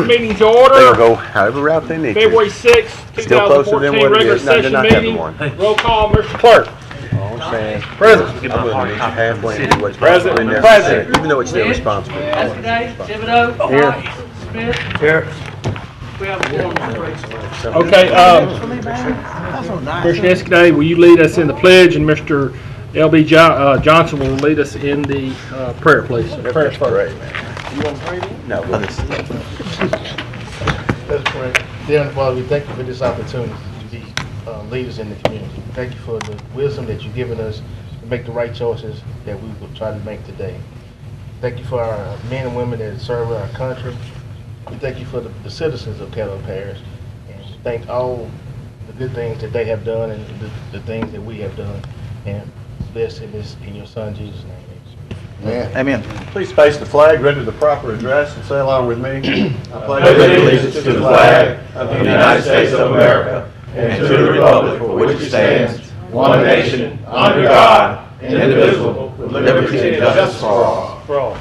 Meeting's to They'll order. go however route they need February to. 6th, Still closer than 2014 what it regular is. No, they're session not having meeting. one. Roll call, Mr. Clerk. All I'm saying, Present. I'm willing to meet you halfway into what's Present. possibly Present. necessary, even though it's their responsibility. Yesterday, Thibodeau. Here. Smith. Here. We have a forum. Okay, Commissioner Escaday, will you lead us in the pledge, and Mr. L.B. Johnson will lead us in the prayer, please. Prayer That's first. great, man. You want to pray? No, well, this Let's pray. Dear Heavenly Father, we thank you for this opportunity to be leaders in the community. Thank you for the wisdom that you've given us to make the right choices that we will try to make today. Thank you for our men and women that serve our country. We thank you for the citizens of Caddo Parish. And we thank all the good things that they have done and the things that we have done. And bless in your Son Jesus' name. Amen. Please face the flag, render the proper address, and say along with me. I pledge allegiance to the flag of the United States of America and to the republic for which it stands, one nation, under God, indivisible, with liberty and justice for all.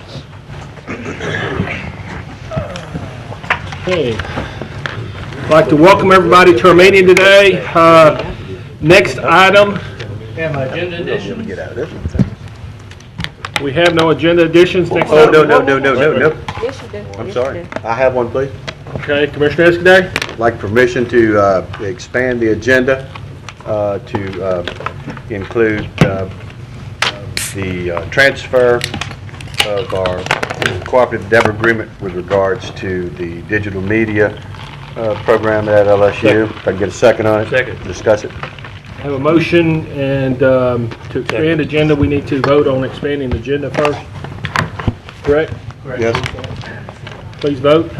Okay. I'd like to welcome everybody to our meeting today. Next item. Agenda addition. Get out of this one. We have no agenda additions. Next Oh, item. no. Yes, you do. I'm sorry. I have one, please. Okay, Commissioner Escaday. I'd like permission to expand the agenda to include the transfer of our cooperative endeavor agreement with regards to the digital media program at LSU. If I can get a second on it. Second. Discuss it. I have a motion, and to expand agenda, we need to vote on expanding the agenda first. Correct? Yes. Please vote.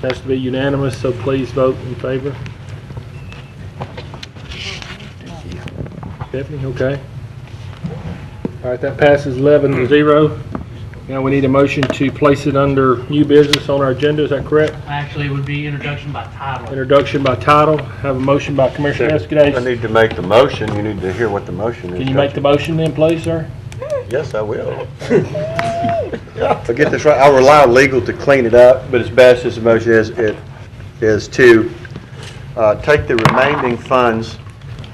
Has to be unanimous, so please vote in favor. Stephanie, okay. All right, that passes 11-0. Now we need a motion to place it under new business on our agenda, is that correct? Actually, it would be introduction by title. Introduction by title. Have a motion by Commissioner I Escaday. need to make the motion. You need to hear what the motion is. Can you make the motion then, please, sir? Yes, I will. If I get this right, I'll rely on legal to clean it up, but as best as the motion is to take the remaining funds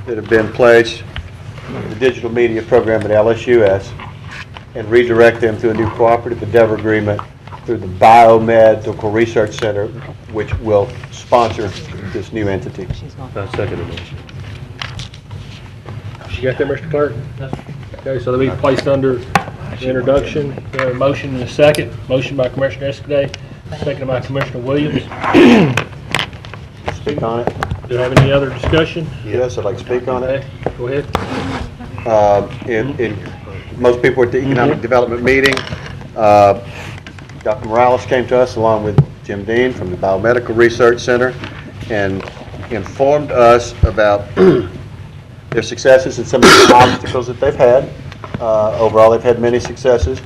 that have been pledged in the digital media program at LSUS and redirect them to a new cooperative endeavor agreement through the Biomedical Research Center, which will sponsor this new entity. I second the motion. You got that, Mr. Clerk? Okay, so they'll be placed under the introduction. We have a motion and a second. Motion by Commissioner Escaday, seconded by Commissioner Williams. Speak on it. Do you have any other discussion? Yes, I'd like to speak on it. Okay, go ahead. Most people at the Economic Development meeting, Dr. Morales came to us along with Jim Dean from the Biomedical Research Center and informed us about their successes and some of the obstacles that they've had. Overall, they've had many successes,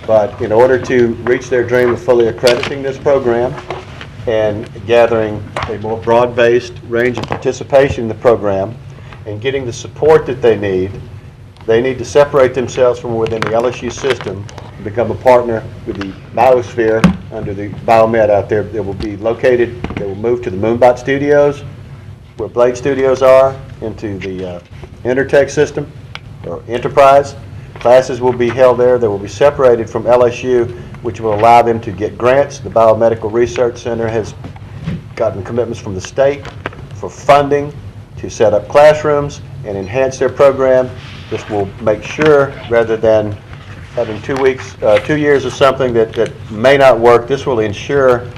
but in order to reach their dream of fully accrediting this program and gathering a more broad-based range of participation in the program and getting the support that they need to separate themselves from within the LSU system and become a partner with the biosphere under the Biomed out there. They will be located, they will move to the Moonbot Studios, where Blade Studios are, into the Intertech system, or Enterprise. Classes will be held there. They will be separated from LSU, which will allow them to get grants. The Biomedical Research Center has gotten commitments from the state for funding to set up classrooms and enhance their program. This will make sure, rather than having 2 years of something that may not work, this will ensure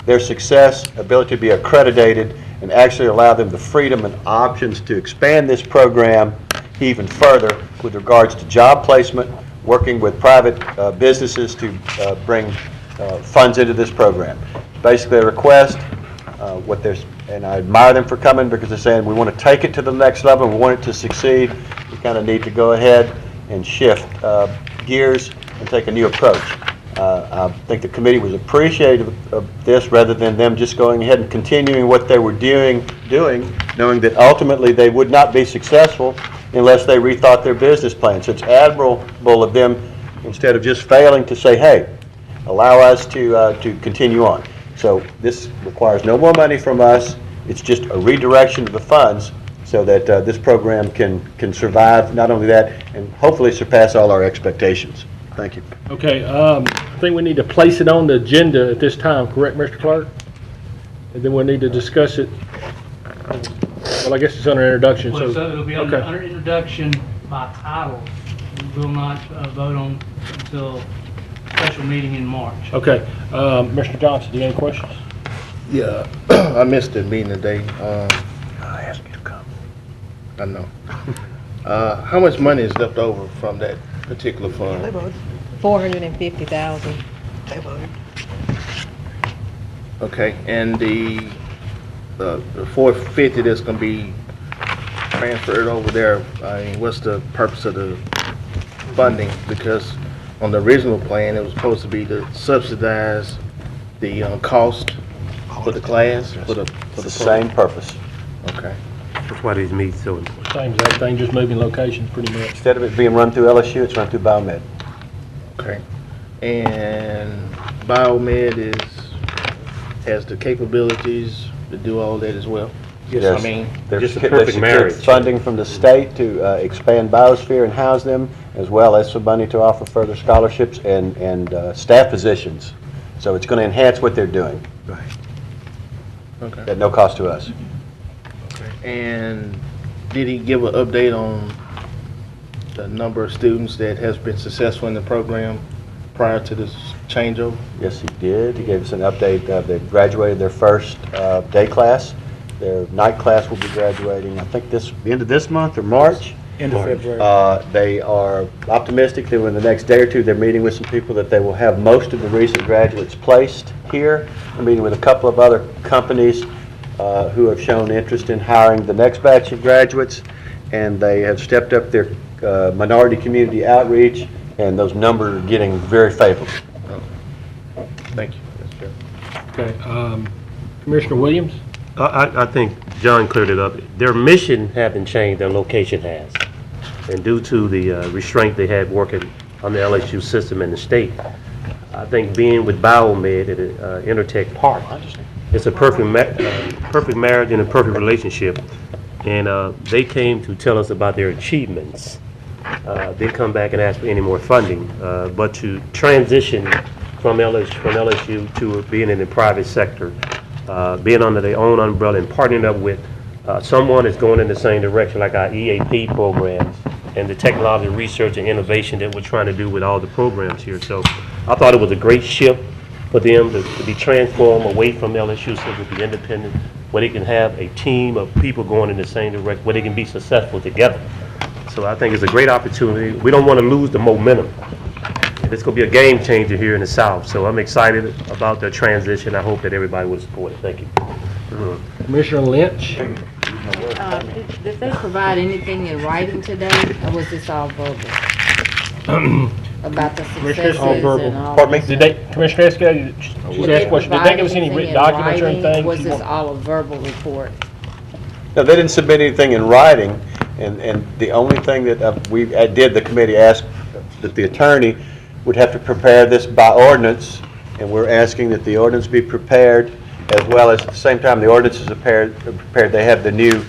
their success, ability to be accredited, and actually allow them the freedom and options to expand this program even further with regards to job placement, working with private businesses to bring funds into this program. Basically a request, and I admire them for coming because they're saying we want to take it to the next level, we want it to succeed. We kind of need to go ahead and shift gears and take a new approach. I think the committee was appreciative of this rather than them just going ahead and continuing what they were doing, knowing that ultimately they would not be successful unless they rethought their business plan. So it's admirable of them instead of just failing to say, hey, allow us to continue on. So this requires no more money from us. It's just a redirection of the funds so that this program can survive, not only that, and hopefully surpass all our expectations. Thank you. Okay, I think we need to place it on the agenda at this time, correct, Mr. Clerk? And then we'll need to discuss it. Well, I guess it's under introduction, Well, so so, it'll be under okay. under introduction by title. We will not vote on until special meeting in March. Okay, Mr. Johnson, do you have any questions? Yeah, I missed the meeting today. I asked you to come. I know. How much money is left over from that particular fund? 450,000. Okay, and the 450 that's gonna be transferred over there, I mean, what's the purpose of the funding? Because on the original plan, it was supposed to be to subsidize the cost for the class, for the Same purpose. Okay. That's why these meetings so important. Same exact thing, just moving location pretty much. Instead of it being run through LSU, it's run through Biomed. Okay. And Biomed has the capabilities to do all that as well? Yes. I mean, They're just a they perfect secured marriage. funding from the state to expand Biosphere and house them, as well as some money to offer further scholarships and staff positions. So it's going to enhance what they're doing okay. at no cost to us. And did he give an update on the number of students that has been successful in the program prior to this changeover? Yes, he did. He gave us an update. They've graduated their first day class. Their night class will be graduating, I think, the end of this month or March. End of February. They are optimistic that in the next day or two, they're meeting with some people that they will have most of the recent graduates placed here. They're meeting with a couple of other companies who have shown interest in hiring the next batch of graduates, and they have stepped up their minority community outreach, and those numbers are getting very favorable. Thank you. Okay, Commissioner Williams? I think John cleared it up. Their mission hasn't changed, their location has. And due to the restraint they had working on the LSU system in the state, I think being with Biomed at Intertech Park, it's a perfect marriage and a perfect relationship. And they came to tell us about their achievements. They come back and ask for any more funding, but to transition from LSU to being in the private sector, being under their own umbrella and partnering up with someone that's going in the same direction, like our EAP programs and the technology research and innovation that we're trying to do with all the programs here. So I thought it was a great shift for them to be transformed away from LSU so to be independent, where they can have a team of people going in the same direction, where they can be successful together. So I think it's a great opportunity. We don't want to lose the momentum. It's going to be a game changer here in the South. So I'm excited about the transition. I hope that everybody will support it. Thank you. Commissioner Lynch? Did they provide anything in writing today, or was this all verbal? About the successes all verbal. and all? Pardon me? Did they, Commissioner Esco, she's asked a question, did they give us any written documents or anything? Was this all a verbal report? No, they didn't submit anything in writing, and the only thing that the committee asked that the attorney would have to prepare this by ordinance, and we're asking that the ordinance be prepared, as well as at the same time the ordinance is prepared, they have the new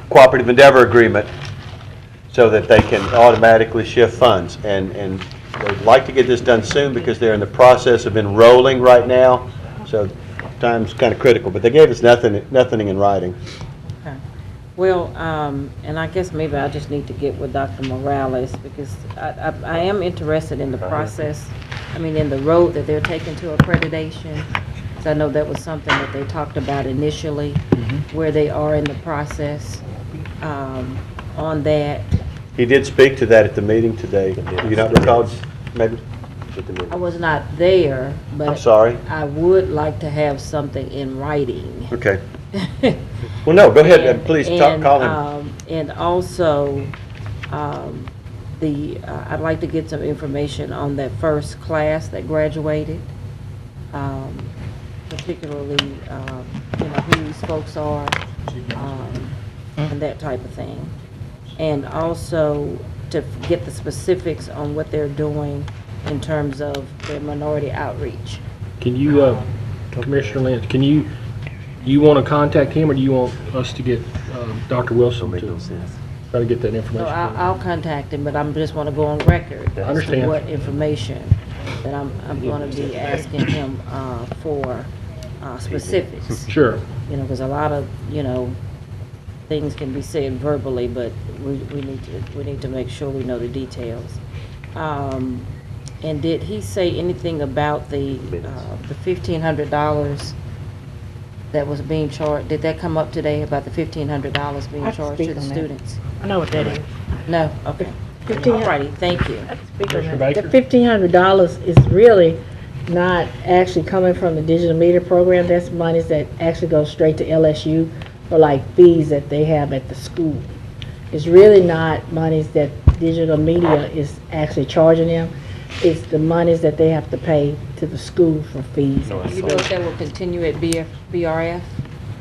cooperative endeavor agreement so that they can automatically shift funds. And they'd like to get this done soon because they're in the process of enrolling right now, so time's kind of critical. But they gave us nothing in writing. Okay. Well, and I guess maybe I just need to get with Dr. Morales, because I am interested in the process, in the road that they're taking to accreditation. So I know that was something that they talked about initially, where they are in the process on that. He did speak to that at the meeting today. Do you not recall, maybe? I was not there, but I'm sorry. I would like to have something in writing. Okay. Well, no, go ahead and please call him. And also, I'd like to get some information on that first class that graduated, particularly, who these folks are, and that type of thing. And also, to get the specifics on what they're doing in terms of their minority outreach. Can you, Commissioner Lynch, you want to contact him, or do you want us to get Dr. Wilson Make to no sense. try to get that So information? I'll contact him, but I'm just want to go on record as to Understand. what information that I'm going to be asking him for specifics. Sure. You know, because a lot of, you know, things can be said verbally, but we need to make sure we know the details. And did he say anything about the $1,500 that was being charged? Did that come up today about the $1,500 being I can charged speak to the on that. students? I know what that is. No? Okay. 15 Alrighty, thank you. Speak on Commissioner that. The Baker? $1,500 is really not actually coming from the digital media program. That's monies that actually go straight to LSU for like fees that they have at the school. It's really not monies that digital media is actually charging them. It's the monies that they have to pay to the school for fees. You know if that will continue at BRF?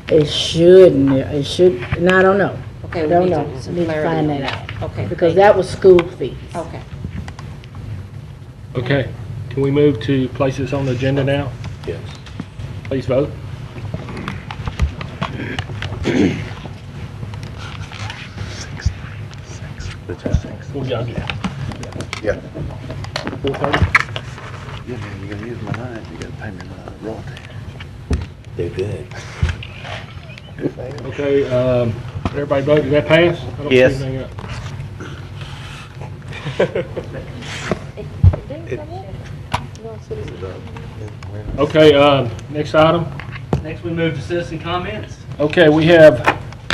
It shouldn't, it should, and I don't know. Okay, I we don't need know. to- some Need to clarity find on that that. out. Okay, Because thank that was school fees. Okay. Okay. Can we move to place this on the agenda now? Yes. Please vote. The time. Well, yeah, Yeah. 4:30? Yeah, man, you're gonna use my line, you gotta pay me my royalty. They're good. Okay, everybody vote, did that pass? I don't see Yes. anything up. Okay, next item. Next, we move to citizen comments. Okay, we have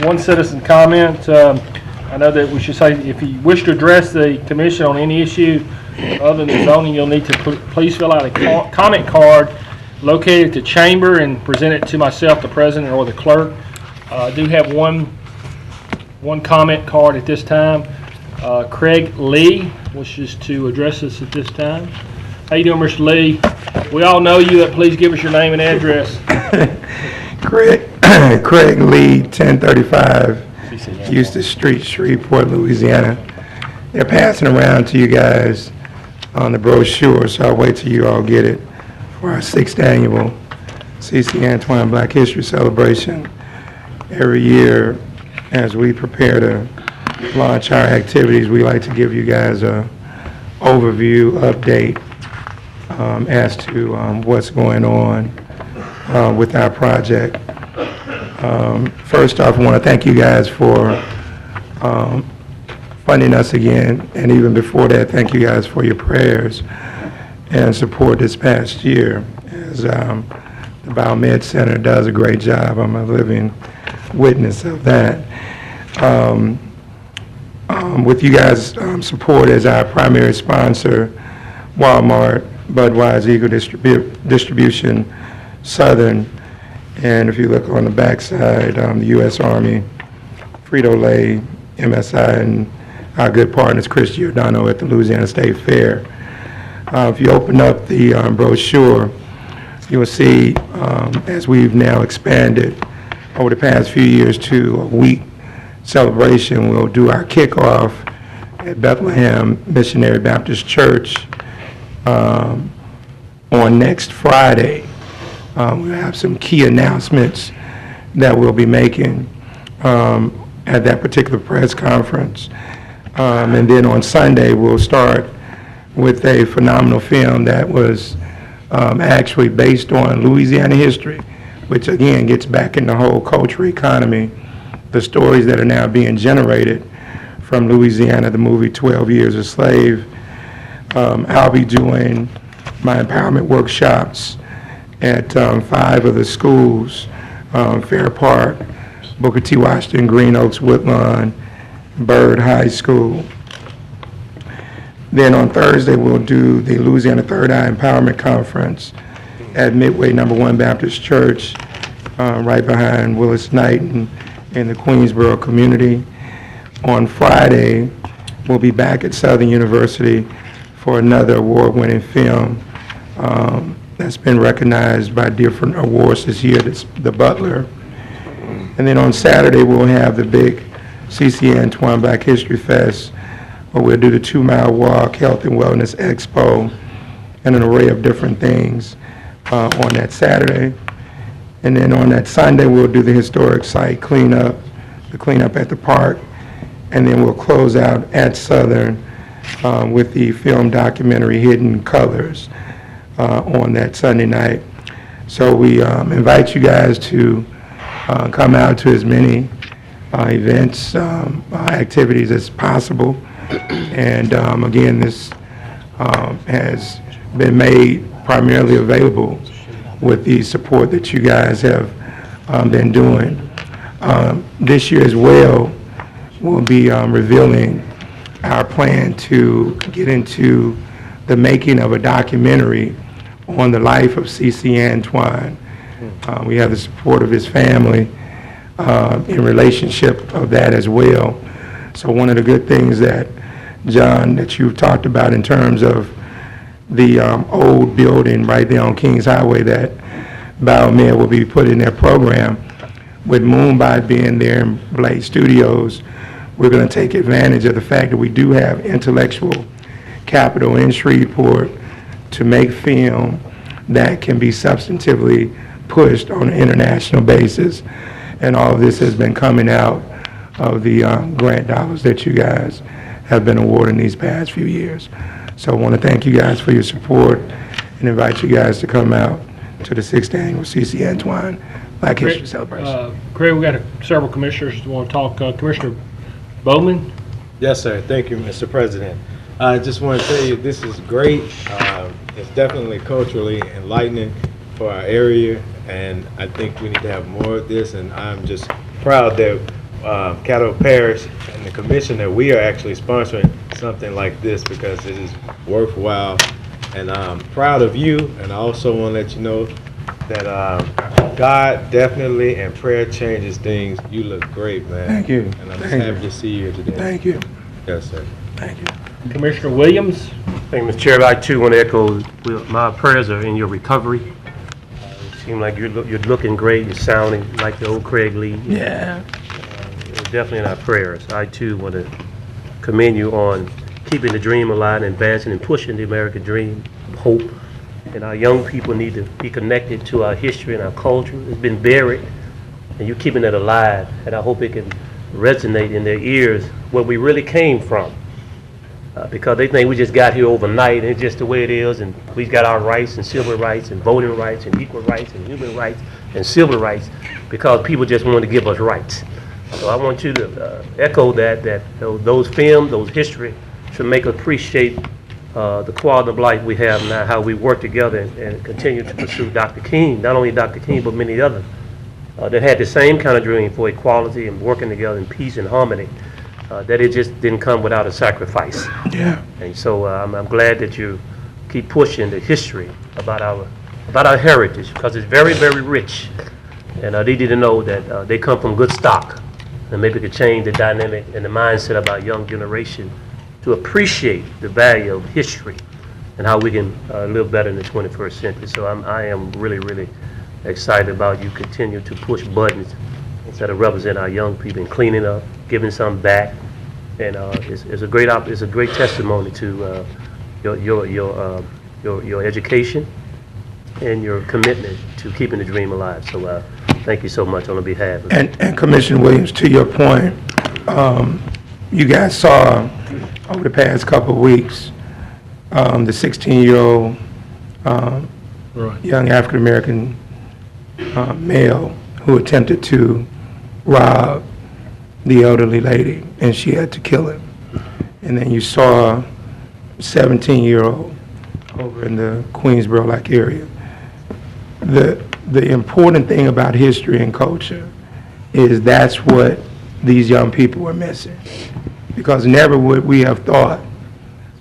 one citizen comment. I know that we should say, if you wish to address the commission on any issue other than zoning, you'll need to please fill out a comment card located at the chamber and present it to myself, the president, or the clerk. I do have one comment card at this time. Craig Lee wishes to address us at this time. How you doing, Mr. Lee? We all know you. Please give us your name and address. Craig Lee, 1035 Eustis Street, Shreveport, Louisiana. They're passing around to you guys on the brochure, so I'll wait till you all get it for our 6th annual C.C. Antoine Black History Celebration. Every year, as we prepare to launch our activities, we like to give you guys a overview, update as to what's going on with our project. First off, I want to thank you guys for funding us again, and even before that, thank you guys for your prayers and support this past year. As the Biomed Center does a great job, I'm a living witness of that. With you guys' support as our primary sponsor, Walmart, Budweiser, Eagle Distribution, Southern, and if you look on the backside, the U.S. Army, Frito-Lay, MSI, and our good partners, Chris Giordano at the Louisiana State Fair. If you open up the brochure, you will see, as we've now expanded over the past few years to a week celebration, we'll do our kickoff at Bethlehem Missionary Baptist Church on next Friday. We'll have some key announcements that we'll be making at that particular press conference. And then on Sunday, we'll start with a phenomenal film that was actually based on Louisiana history, which again gets back in the whole culture economy, the stories that are now being generated from Louisiana, the movie 12 Years a Slave. I'll be doing my empowerment workshops at 5 of the schools, Fair Park, Booker T. Washington, Green Oaks, Woodlawn, Byrd High School. Then on Thursday, we'll do the Louisiana Third Eye Empowerment Conference at Midway No. 1 Baptist Church, right behind Willis Knighton in the Queensboro community. On Friday, we'll be back at Southern University for another award-winning film that's been recognized by different awards this year, The Butler. And then on Saturday, we'll have the big C.C. Antoine Black History Fest where we'll do the 2-mile walk, health and wellness expo, and an array of different things on that Saturday. And then on that Sunday, we'll do the historic site cleanup, the cleanup at the park, and then we'll close out at Southern with the film documentary Hidden Colors on that Sunday night. So we invite you guys to come out to as many events, activities as possible. And again, this has been made primarily available with the support that you guys have been doing. This year as well, we'll be revealing our plan to get into the making of a documentary on the life of C.C. Antoine. We have the support of his family in relationship of that as well. So one of the good things that, John, that you've talked about in terms of the old building right there on Kings Highway that Biomed will be put in their program, with Moonbot being there in Blade Studios, we're going to take advantage of the fact that we do have intellectual capital in Shreveport to make film that can be substantively pushed on an international basis. And all of this has been coming out of the grant dollars that you guys have been awarding these past few years. So I want to thank you guys for your support and invite you guys to come out to the 6th annual C.C. Antoine Black History Celebration. Craig, we got several commissioners who want to talk. Commissioner Bowman? Yes, sir. Thank you, Mr. President. I just want to tell you this is great. It's definitely culturally enlightening for our area, and I think we need to have more of this, and I'm just proud that Caddo Parish and the commission that we are actually sponsoring something like this because it is worthwhile, and I'm proud of you, and I also want to let you know that God definitely and prayer changes things. You look great, man. Thank you. And I'm just happy to see you here today. Thank you. Yes, sir. Thank you. Commissioner Williams? Thank you, Mr. Chair. I too want to echo, my prayers are in your recovery. You seem like you're looking great. You're sounding like the old Craig Lee. Yeah. Definitely in our prayers. I too want to commend you on keeping the dream alive and advancing and pushing the American dream of hope. And our young people need to be connected to our history and our culture. It's been buried, and you're keeping it alive. And I hope it can resonate in their ears where we really came from. Because they think we just got here overnight, and it's just the way it is, and we've got our rights and civil rights and voting rights and equal rights and human rights and civil rights because people just want to give us rights. So I want you to echo that those films, those history should make us appreciate the quality of life we have now, how we work together and continue to pursue Dr. King, not only Dr. King, but many others that had the same kind of dream for equality and working together in peace and harmony, that it just didn't come without a sacrifice. Yeah. And so I'm glad that you keep pushing the history about our heritage, because it's very, very rich. And they need to know that they come from good stock, and maybe it could change the dynamic and the mindset of our young generation to appreciate the value of history and how we can live better in the 21st century. So I am really, really excited about you continue to push buttons that represent our young people and cleaning up, giving some back, and it's a great testimony to your education and your commitment to keeping the dream alive. So thank you so much on behalf of And Commissioner Williams, to your point, you guys saw over the past couple of weeks the 16-year-old young African-American male who attempted to rob the elderly lady, and she had to kill him. And then you saw a 17-year-old over in the Queensboro-like area. The important thing about history and culture is that's what these young people were missing. Because never would we have thought,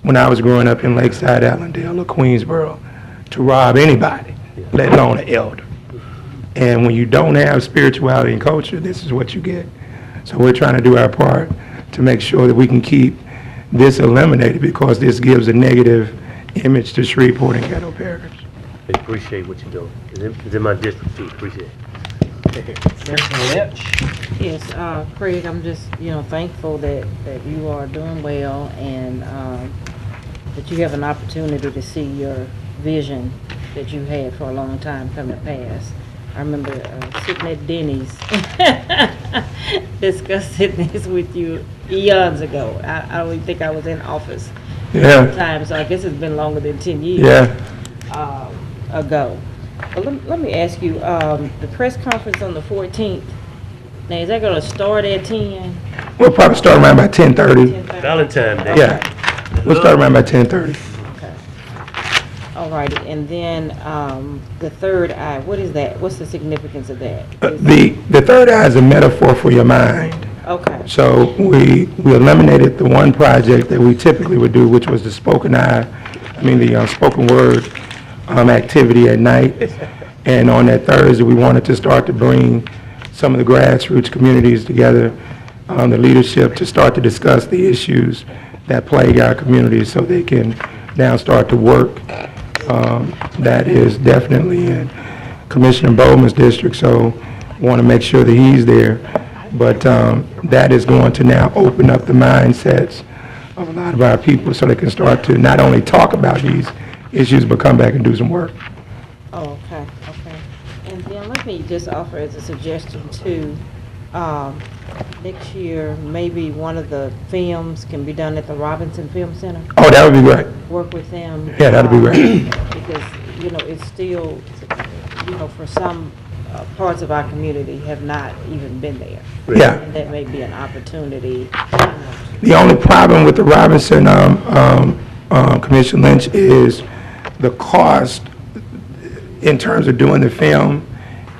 when I was growing up in Lakeside, Allendale, or Queensboro, to rob anybody, let alone an elder. And when you don't have spirituality and culture, this is what you get. So we're trying to do our part to make sure that we can keep this eliminated, because this gives a negative image to Shreveport and Caddo Parish. I appreciate what you're doing. It's in my district too. Appreciate it. Mr. Lynch? Yes, Craig, I'm just, thankful that you are doing well and that you have an opportunity to see your vision that you had for a long time come to pass. I remember sitting at Denny's discussing this with you eons ago. I don't even think I was in office at the time, so I guess it's been longer than 10 years ago. But let me ask you, the press conference on the 14th, now is that going to start at 10? We'll probably start around by 10:30. Valentine's Day. Yeah, we'll start around by 10:30. Okay. All righty, and then the third eye, what is that? What's the significance of that? The third eye is a metaphor for your mind. Okay. So we eliminated the one project that we typically would do, which was the spoken word activity at night. And on that Thursday, we wanted to start to bring some of the grassroots communities together, the leadership, to start to discuss the issues that plague our communities so they can now start to work. That is definitely in Commissioner Bowman's district, so want to make sure that he's there. But that is going to now open up the mindsets of a lot of our people so they can start to not only talk about these issues, but come back and do some work. Oh, okay. And then let me just offer as a suggestion too, next year, maybe one of the films can be done at the Robinson Film Center. Oh, that would be great. Work with them. Yeah, that'd be great. Because, it's still, for some parts of our community have not even been there. Yeah. And that may be an opportunity. The only problem with the Robinson, Commissioner Lynch, is the cost in terms of doing the film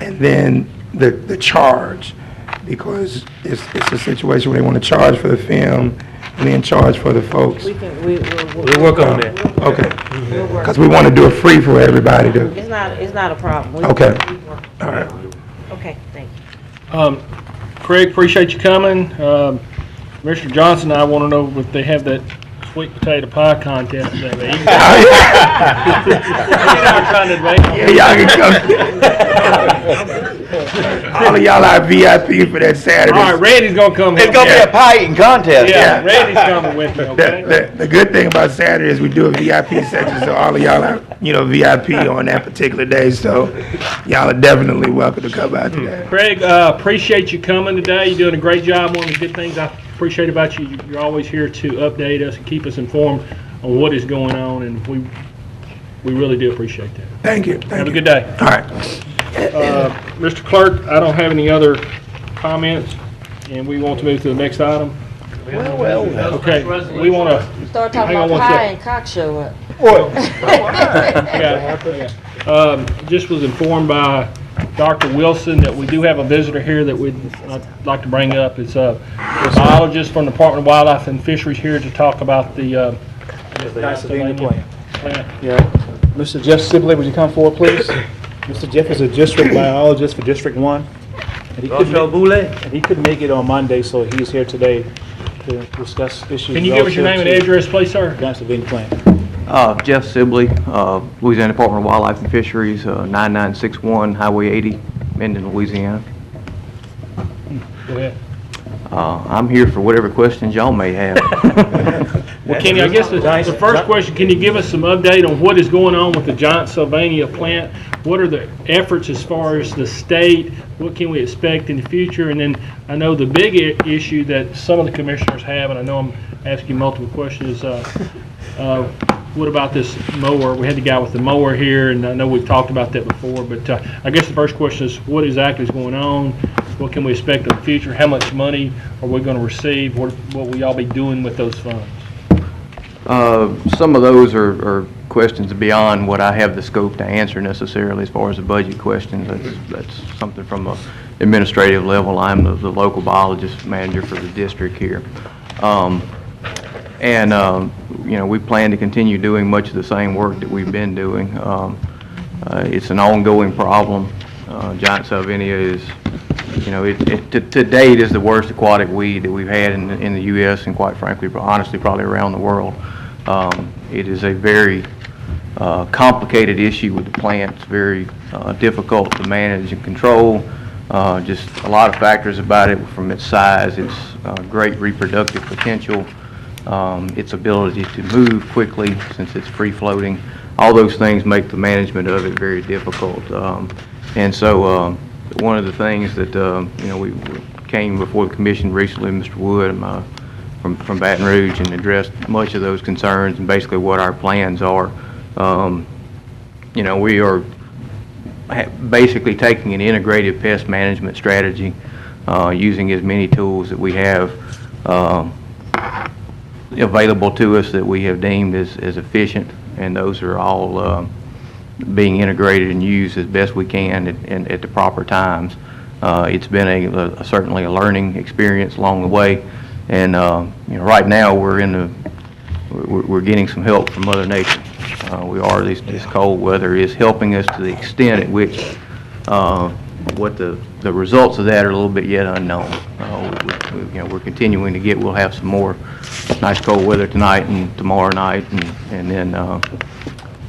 and then the charge, because it's a situation where they want to charge for the film and then charge for the folks. We'll work on that. Okay. Because we want to do it free for everybody to. It's not a problem. Okay. All right. Okay, thank you. Craig, appreciate you coming. Mr. Johnson, I want to know if they have that sweet potato pie contest that they eat. Yeah, y'all can come. All of y'all are VIP for that Saturday. All right, Randy's gonna come. It's gonna be a pie eating contest. Yeah, Randy's coming with me, okay? The good thing about Saturday is we do a VIP section, so all of y'all are, VIP on that particular day, so y'all are definitely welcome to come out to that. Craig, appreciate you coming today. You're doing a great job. One of the good things I appreciate about you, you're always here to update us and keep us informed on what is going on, and we really do appreciate that. Thank you. Have a good day. All right. Mr. Clerk, I don't have any other comments, and we want to move to the next item. Okay, we want to. Start talking Hang on about one pie second. and cock show up. Just was informed by Dr. Wilson that we do have a visitor here that I'd like to bring up. It's a biologist from the Department of Wildlife and Fisheries here to talk about the plant. Yeah. Mr. Jeff Sibley, would you come forward, please? Mr. Jeff is a district biologist for District 1. And he couldn't make it on Monday, so he's here today to discuss issues. Can you give us your name and address, please, sir? Pennsylvania plant. Jeff Sibley, Louisiana Department of Wildlife and Fisheries, 9961 Highway 80, Minden, Louisiana. Go ahead. I'm here for whatever questions y'all may have. Well, Kenny, I guess the first question, can you give us some update on what is going on with the giant Sylvania plant? What are the efforts as far as the state? What can we expect in the future? And then I know the big issue that some of the commissioners have, and I know I'm asking multiple questions, what about this mower? We had the guy with the mower here, and I know we've talked about that before, but I guess the first question is what exactly is going on? What can we expect in the future? How much money are we going to receive? What will y'all be doing with those funds? Some of those are questions beyond what I have the scope to answer necessarily as far as the budget questions. That's something from an administrative level. I'm the local biologist manager for the district here. We plan to continue doing much of the same work that we've been doing. It's an ongoing problem. Giant Sylvania is, to date is the worst aquatic weed that we've had in the U.S. and quite frankly, honestly, probably around the world. It is a very complicated issue with the plant. It's very difficult to manage and control. Just a lot of factors about it, from its size, its great reproductive potential, its ability to move quickly since it's free-floating. All those things make the management of it very difficult. And so one of the things that, we came before the commission recently, Mr. Wood from Baton Rouge, and addressed much of those concerns and basically what our plans are. We are basically taking an integrated pest management strategy, using as many tools that we have available to us that we have deemed as efficient, and those are all being integrated and used as best we can at the proper times. It's been certainly a learning experience along the way, and right now we're getting some help from Mother Nature. This cold weather is helping us to the extent at which what the results of that are a little bit yet unknown. We're continuing to get. We'll have some more nice cold weather tonight and tomorrow night, and then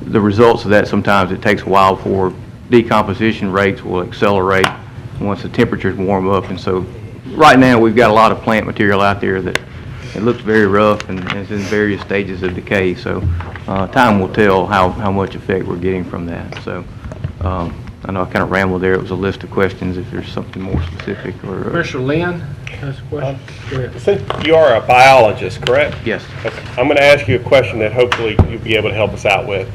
the results of that, sometimes it takes a while for decomposition rates will accelerate once the temperatures warm up. And so right now we've got a lot of plant material out there that it looks very rough and is in various stages of decay. So time will tell how much effect we're getting from that. So I know I kind of rambled there. It was a list of questions. If there's something more specific or... Commissioner Lynn has a question. Go ahead. Since you are a biologist, correct? Yes. Okay. I'm going to ask you a question that hopefully you'll be able to help us out with.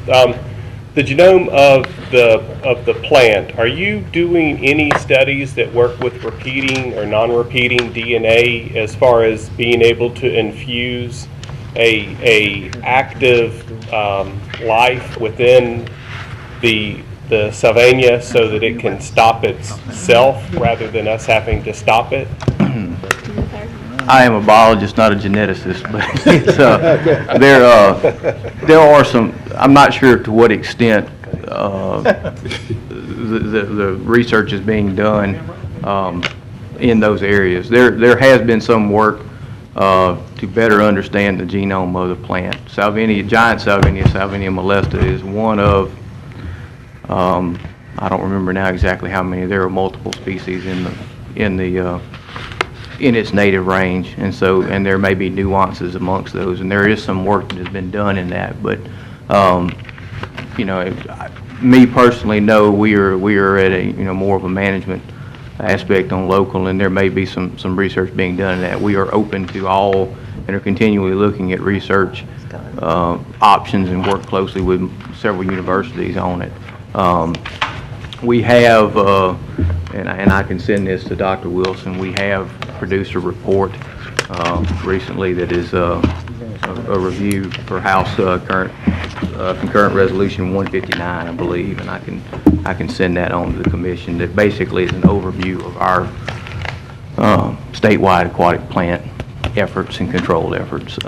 The genome of the plant, are you doing any studies that work with repeating or non-repeating DNA as far as being able to infuse a active life within the Sylvania so that it can stop itself rather than us having to stop it? I am a biologist, not a geneticist, but it's, there are some. I'm not sure to what extent the research is being done in those areas. There has been some work to better understand the genome of the plant. Giant Salvinia molesta, is one of I don't remember now exactly how many. There are multiple species in its native range, and there may be nuances amongst those, and there is some work that has been done in that. But me personally, no, we are at a more of a management aspect on local, and there may be some research being done in that. We are open to all and are continually looking at research options and work closely with several universities on it. We have, and I can send this to Dr. Wilson, we have produced a report recently that is a review for House Concurrent Resolution 159, I believe, and I can send that on to the commission. That basically is an overview of our statewide aquatic plant efforts and control efforts.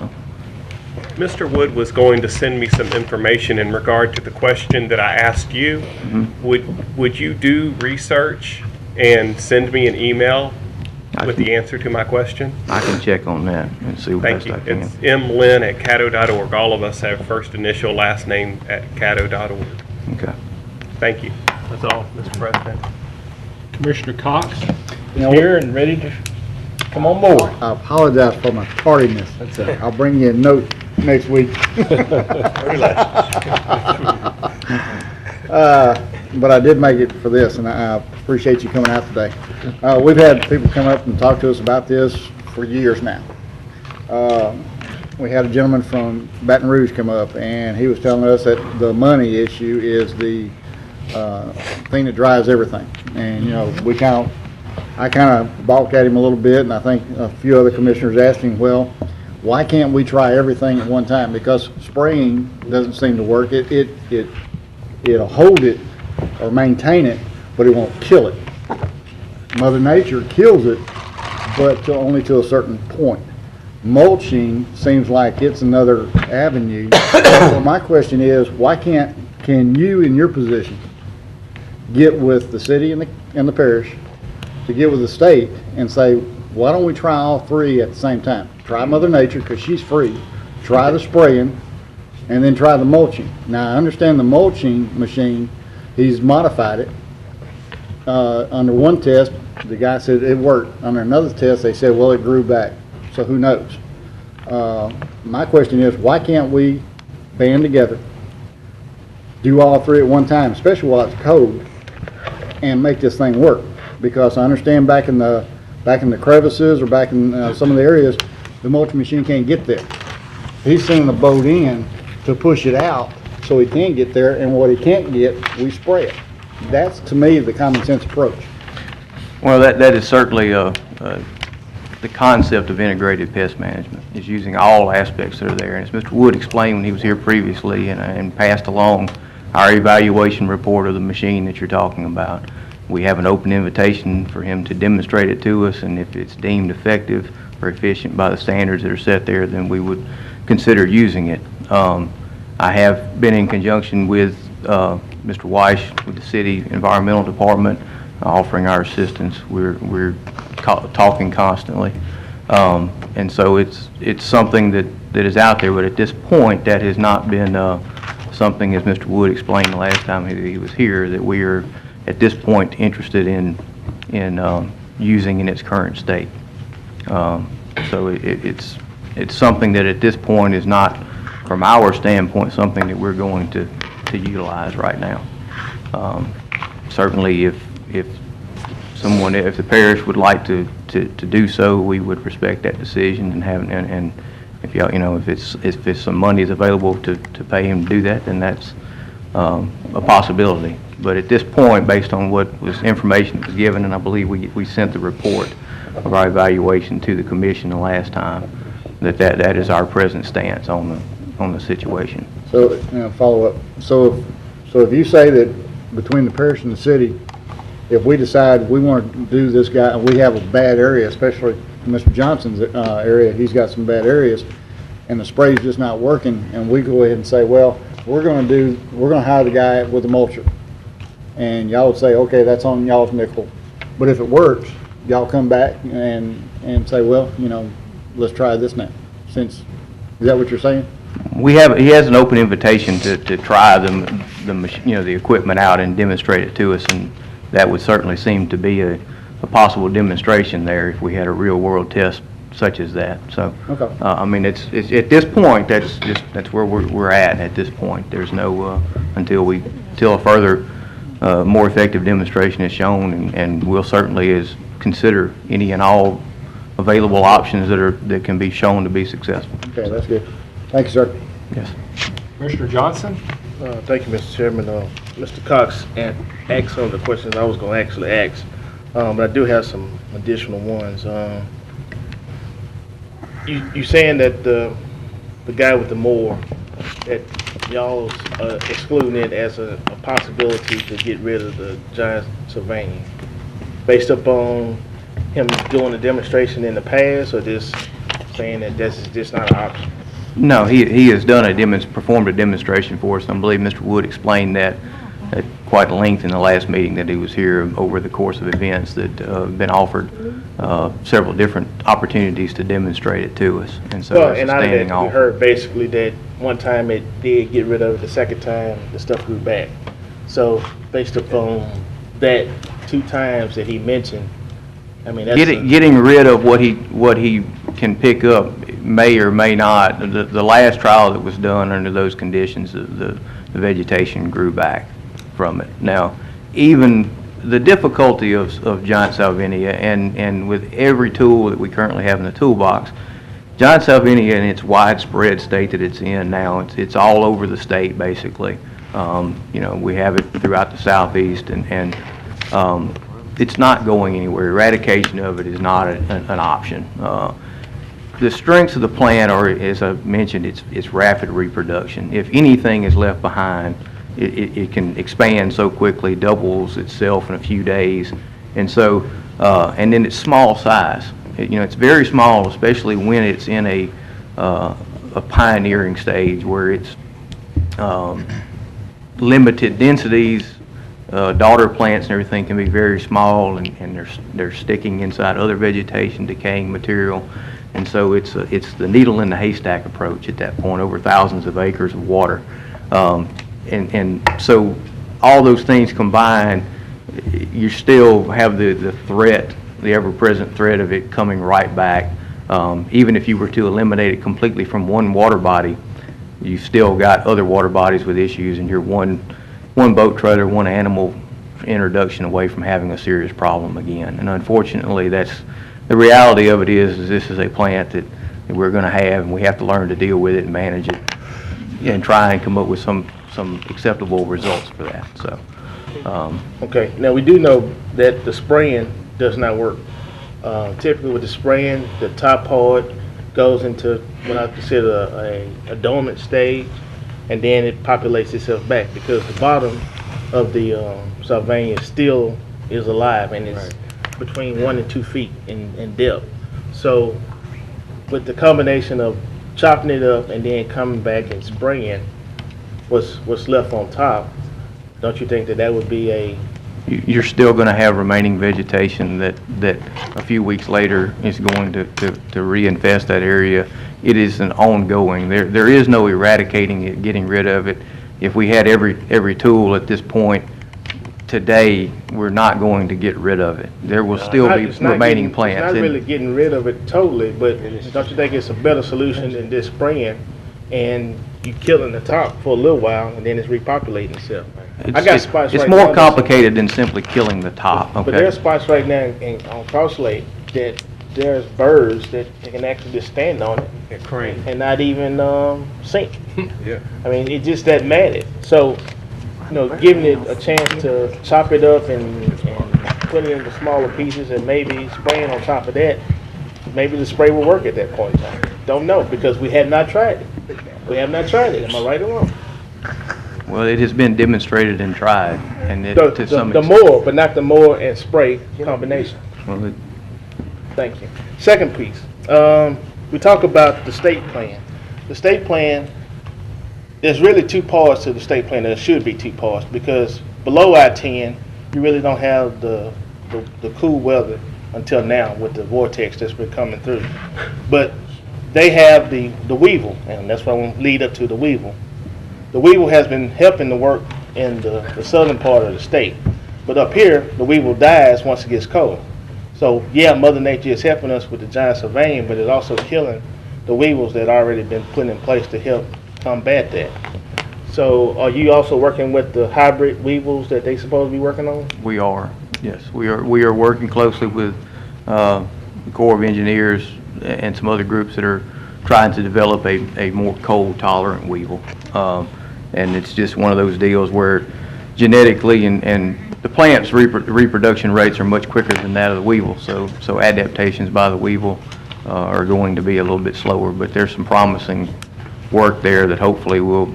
Mr. Wood was going to send me some information in regard to the question that I asked you. Mm-hmm. Would you do research and send me an email with the answer to my question? I can check on that and see what best I can. It's mlynn@caddo.org. All of us have first initial, last name at caddo.org. Okay. Thank you. That's all, Mr. President. Commissioner Cox is here and ready to come on board. I apologize for my tardiness. I'll bring you a note next week. But I did make it for this, and I appreciate you coming out today. We've had people come up and talk to us about this for years now. We had a gentleman from Baton Rouge come up, and he was telling us that the money issue is the thing that drives everything. And I kind of balked at him a little bit, and I think a few other commissioners asked him, well, why can't we try everything at one time? Because spraying doesn't seem to work. It'll hold it or maintain it, but it won't kill it. Mother Nature kills it, but only to a certain point. Mulching seems like it's another avenue. So my question is, why can you in your position get with the city and the parish to get with the state and say, why don't we try all three at the same time? Try Mother Nature, because she's free. Try the spraying, and then try the mulching. Now, I understand the mulching machine, he's modified it. Under one test, the guy said it worked. On another test, they said, well, it grew back. So who knows? My question is, why can't we band together, do all three at one time, especially while it's cold, and make this thing work? Because I understand back in the crevices or back in some of the areas, the mulching machine can't get there. He's sending the boat in to push it out so he can get there, and what he can't get, we spray it. That's, to me, the common sense approach. Well, that is certainly the concept of integrated pest management, is using all aspects that are there. And as Mr. Wood explained when he was here previously and passed along our evaluation report of the machine that you're talking about, we have an open invitation for him to demonstrate it to us, and if it's deemed effective or efficient by the standards that are set there, then we would consider using it. I have been in conjunction with Mr. Weiss with the city environmental department, offering our assistance. We're talking constantly, and so it's something that is out there. But at this point, that has not been something, as Mr. Wood explained the last time he was here, that we are at this point interested in using in its current state. So it's something that at this point is not, from our standpoint, something that we're going to utilize right now. Certainly, if the parish would like to do so, we would respect that decision and if if some money is available to pay him to do that, then that's a possibility. But at this point, based on what was information that was given, and I believe we sent the report of our evaluation to the commission the last time, that is our present stance on the situation. So, follow up. So if you say that between the parish and the city, if we decide we want to do this guy, and we have a bad area, especially Mr. Johnson's area, he's got some bad areas, and the spray's just not working, and we go ahead and say, well, we're going to hire the guy with the mulcher, and y'all would say, okay, that's on y'all's nickel. But if it works, y'all come back and say, well, let's try this now. Is that what you're saying? He has an open invitation to try the equipment out and demonstrate it to us, and that would certainly seem to be a possible demonstration there if we had a real world test such as that. So, okay. I mean, it's at this point that's where we're at this point. There's no until a further more effective demonstration is shown, and we'll certainly consider any and all available options that can be shown to be successful. Okay, that's good. Thank you, sir. Yes. Mr. Johnson? Thank you, Mr. Chairman. Mr. Cox asked some of the questions I was going to actually ask, but I do have some additional ones. You saying that the guy with the mower, that y'all excluding it as a possibility to get rid of the giant Sylvania, based upon him doing a demonstration in the past, or just saying that this is just not an option? No, he has performed a demonstration for us. I believe Mr. Wood explained that at quite length in the last meeting that he was here, over the course of events that have been offered several different opportunities to demonstrate it to us. And so and out of that, we heard basically that one time it did get rid of it, the second time the stuff grew back. So based upon that 2 times that he mentioned, I mean, that's getting rid of what he can pick up may or may not. The last trial that was done under those conditions, the vegetation grew back from it. Now, even the difficulty of giant salvinia, and with every tool that we currently have in the toolbox, giant salvinia in its widespread state that it's in now, it's all over the state basically. We have it throughout the southeast, and it's not going anywhere. Eradication of it is not an option. The strengths of the plant are, as I mentioned, it's rapid reproduction. If anything is left behind, it can expand so quickly, doubles itself in a few days, and so and then it's small size. It's very small, especially when it's in a pioneering stage where it's limited densities. Daughter plants and everything can be very small, and they're sticking inside other vegetation, decaying material, and so it's the needle in the haystack approach at that point, over thousands of acres of water, and so all those things combined you still have the threat, the ever-present threat of it coming right back. Even if you were to eliminate it completely from one water body, you've still got other water bodies with issues, and you're one boat trailer, one animal introduction away from having a serious problem again. And unfortunately, that's the reality of it is this is a plant that we're going to have, and we have to learn to deal with it and manage it and try and come up with some acceptable results for that. So. Okay, now we do know that the spraying does not work. Typically with the spraying, the top part goes into what I consider a dormant stage, and then it populates itself back because the bottom of the Sylvania still is alive, and it's between 1 and 2 feet in depth. So with the combination of chopping it up and then coming back and spraying what's left on top, don't you think that would be a... You're still going to have remaining vegetation that a few weeks later is going to reinfest that area. It is an ongoing. There is no eradicating it, getting rid of it. If we had every tool at this point today, we're not going to get rid of it. There will still be remaining plants. It's not really getting rid of it totally, but don't you think it's a better solution than this spraying and you killing the top for a little while and then it's repopulating itself? I got spots it's right more now complicated than simply killing the top. Okay. But there are spots right now on Cross Lake that there's birds that can actually just stand on it and not even sink. Yeah. I mean, it's just that matted. So, you know, giving it a chance to chop it up and put it into smaller pieces and maybe spraying on top of that, maybe the spray will work at that point in time. Don't know because we have not tried it. We have not tried it. Am I right or wrong? Well, it has been demonstrated and tried, and to some the extent. more, but not the more and spray combination. Well, Thank you. Second piece, we talk about the state plan. The state plan, there's really 2 parts to the state plan. There should be 2 parts because below I-10, you really don't have the cool weather until now with the vortex that's been coming through. But they have the Weevil, and that's why we lead up to the Weevil. The Weevil has been helping the work in the southern part of the state. But up here, the Weevil dies once it gets cold. So yeah, Mother Nature is helping us with the giant sylvanian, but it's also killing the weevils that already been put in place to help combat that. So are you also working with the hybrid weevils that they supposed to be working on? We are, yes. We are working closely with the Corps of Engineers and some other groups that are trying to develop a more cold tolerant weevil. And it's just one of those deals where genetically and the plant's reproduction rates are much quicker than that of the weevil, so adaptations by the weevil are going to be a little bit slower, but there's some promising work there that hopefully we'll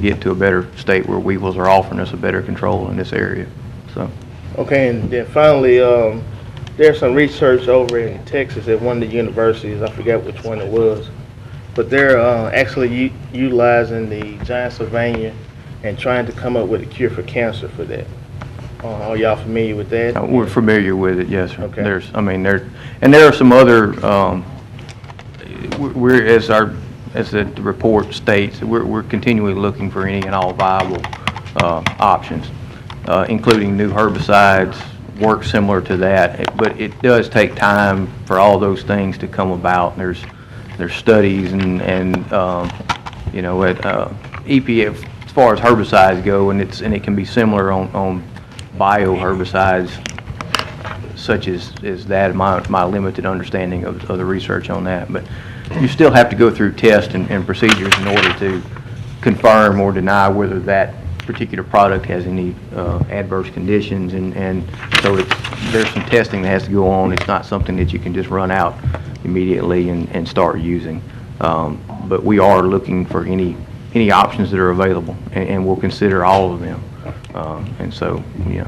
get to a better state where weevils are offering us a better control in this area. So. Okay, and then finally, there's some research over in Texas at one of the universities, I forgot which one it was, but they're actually utilizing the giant sylvania and trying to come up with a cure for cancer for that. Are y'all familiar with that? We're familiar with it, yes, sir. Okay. There are some other, as the report states, we're continually looking for any and all viable options, including new herbicides, work similar to that. But it does take time for all those things to come about. There's studies and you know, at EPA as far as herbicides go, and it can be similar on bioherbicides such as that, my limited understanding of the research on that. But you still have to go through tests and procedures in order to confirm or deny whether that particular product has any adverse conditions, and so there's some testing that has to go on. It's not something that you can just run out immediately and start using. But we are looking for any options that are available, and we'll consider all of them. And so, yeah.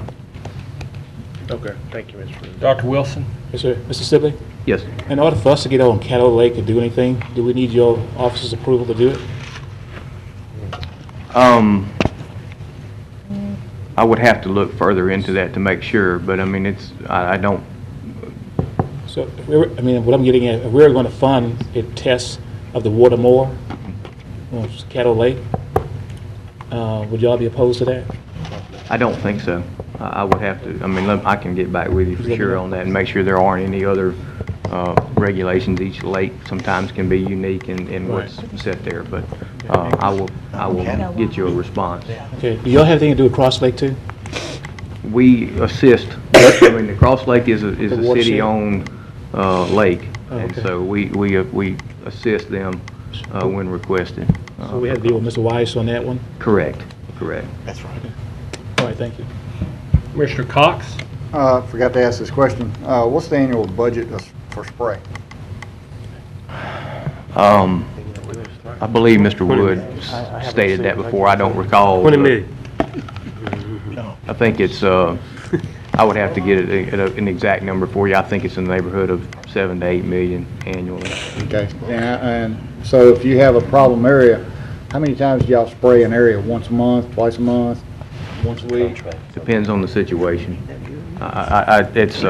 Okay, thank you, Mr. President. Dr. Wilson? Yes, sir. Mr. Sibley? Yes. In order for us to get on Caddo Lake and do anything, do we need your office's approval to do it? I would have to look further into that to make sure, but I mean, I don't. So, what I'm getting at, if we're going to fund a test of the water more on Caddo Lake, would y'all be opposed to that? I don't think so. I would have to, I mean, I can get back with you for sure on that and make sure there aren't any other regulations. Each lake sometimes can be unique in what's set there, but I will get you a response. Okay, do y'all have anything to do with Cross Lake too? We assist, I mean, the Cross Lake is a watershed? city-owned lake, Oh, and okay. so we assist them when requested. So we had to deal with Mr. Weiss on that one? Correct, correct. That's right. All right, thank you. Commissioner Cox? Forgot to ask this question. What's the annual budget for spray? I believe Mr. Wood stated that before. I don't recall. 20 million. I think it's, I would have to get an exact number for you. I think it's in the neighborhood of 7 to 8 million annually. Okay, and so if you have a problem area, how many times do y'all spray an area? Once a month, twice a month, once a week? Depends on the situation. It's,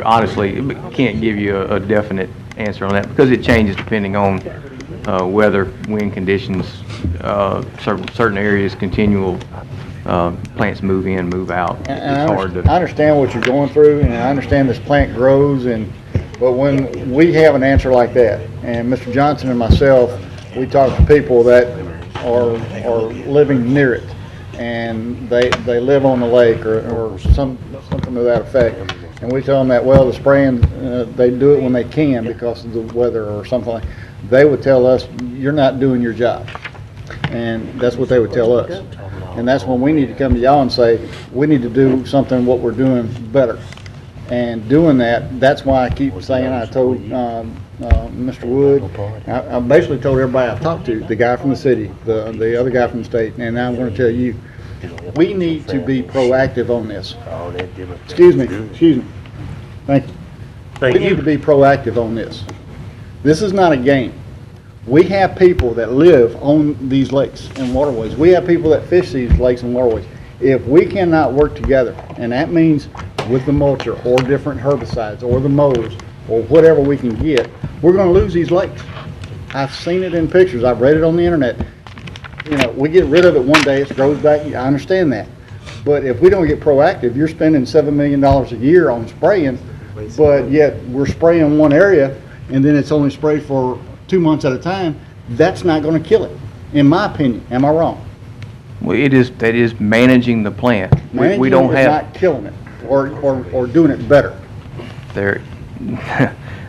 honestly, can't give you a definite answer on that because it changes depending on weather, wind conditions, certain areas, continual plants move in, move out. It's hard to. I understand what you're going through, and I understand this plant grows, but when we have an answer like that, and Mr. Johnson and myself, we talk to people that are living near it, and they live on the lake or something to that effect, and we tell them that, well, the spraying, they do it when they can because of the weather or something like. They would tell us, you're not doing your job, and that's what they would tell us. And that's when we need to come to y'all and say, we need to do something what we're doing better. And doing that, that's why I keep saying, I told Mr. Wood, I basically told everybody I've talked to, the guy from the city, the other guy from the state, and now I'm going to tell you, we need to be proactive on this. Excuse me. Thank you. We need to be proactive on this. This is not a game. We have people that live on these lakes and waterways. We have people that fish these lakes and waterways. If we cannot work together, and that means with the mulcher or different herbicides or the mows or whatever we can get, we're going to lose these lakes. I've seen it in pictures. I've read it on the internet. You know, we get rid of it one day, it grows back. I understand that. But if we don't get proactive, you're spending $7 million a year on spraying, but yet we're spraying one area and then it's only sprayed for 2 months at a time. That's not going to kill it, in my opinion. Am I wrong? Well, that is managing the plant. We don't Managing have. is not killing it or doing it better.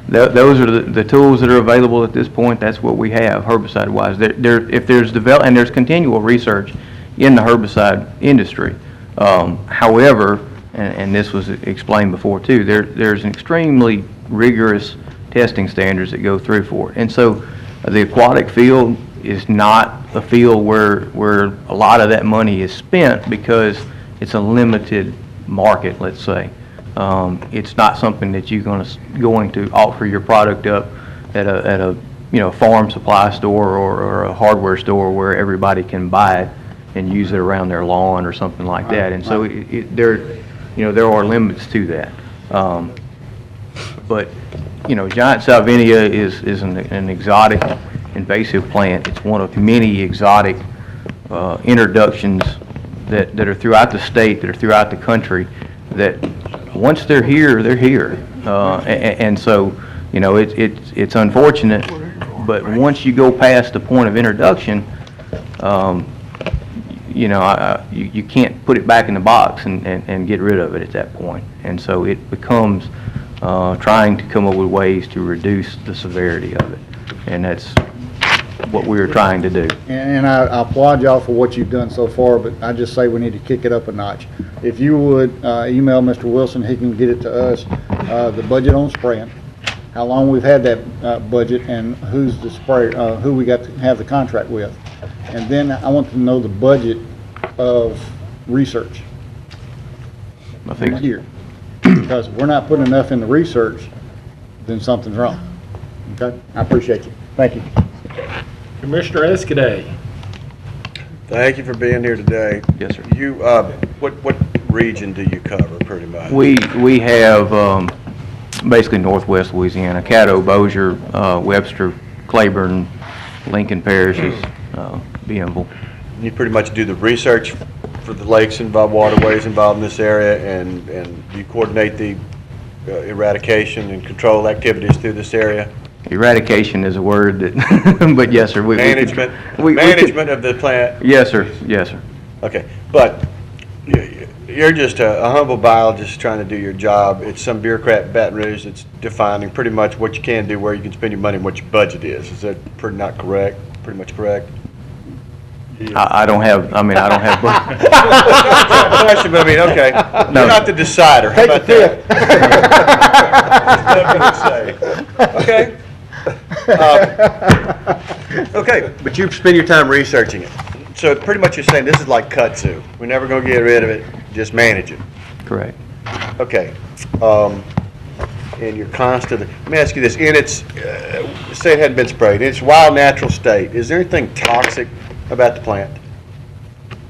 Those are the tools that are available at this point. That's what we have herbicide wise. If there's and there's continual research in the herbicide industry. However, and this was explained before too, there's an extremely rigorous testing standards that go through for it. And so the aquatic field is not a field where a lot of that money is spent because it's a limited market, let's say. It's not something that you're going to offer your product up at a farm supply store or a hardware store where everybody can buy it and use it around their lawn or something like that. And so there are limits to that. But giant salvinia is an exotic invasive plant. It's one of many exotic introductions that are throughout the state, that are throughout the country, that once they're here, they're here. And so, it's unfortunate, but once you go past the point of introduction, you can't put it back in the box and get rid of it at that point. And so it becomes trying to come up with ways to reduce the severity of it. And that's what we were trying to do. And I applaud y'all for what you've done so far, but I just say we need to kick it up a notch. If you would email Mr. Wilson, he can get it to us, the budget on spraying, how long we've had that budget, and who's the sprayer, who we got to have the contract with. And then I want to know the budget of research. I think here. Because if we're not putting enough in the research, then something's wrong. Okay? I appreciate you. Thank you. Commissioner Escaday. Thank you for being here today. Yes, sir. You, what region do you cover, pretty much? We have basically northwest Louisiana, Caddo, Bossier, Webster, Claiborne, Lincoln parishes, Bienville. You pretty much do the research for the lakes involved, waterways involved in this area, and you coordinate the eradication and control activities through this area? Eradication is a word that, but yes, sir. Management of the plant? Yes, sir. Yes, sir. Okay, but you're just a humble biologist trying to do your job. It's some bureaucrat in Baton Rouge that's defining pretty much what you can do, where you can spend your money, and what your budget is. Is that pretty much correct? I don't have, I don't have. Question, but I mean, okay. No. You're not the decider. How about that? Okay. Okay, but you spend your time researching it. So pretty much you're saying this is like kudzu. We're never going to get rid of it, just manage it. Correct. Okay. And you're constantly, let me ask you this, in its, say it hadn't been sprayed, in its wild natural state, is there anything toxic about the plant?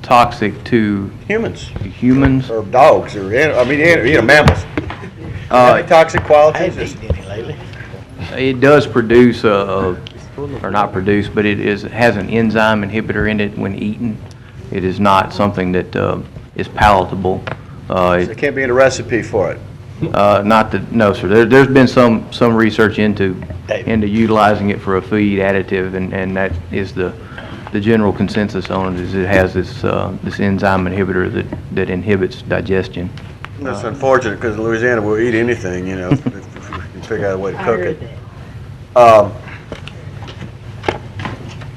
Toxic to humans? Humans? Or dogs, or, mammals? Any toxic qualities? It does produce or not produce, but it has an enzyme inhibitor in it when eaten. It is not something that is palatable. So it can't be in a recipe for it? No, sir. There's been some research into utilizing it for a feed additive, and that is the general consensus on it. Is it has this enzyme inhibitor that inhibits digestion. That's unfortunate, because in Louisiana we'll eat anything, if we can figure out a way to cook it.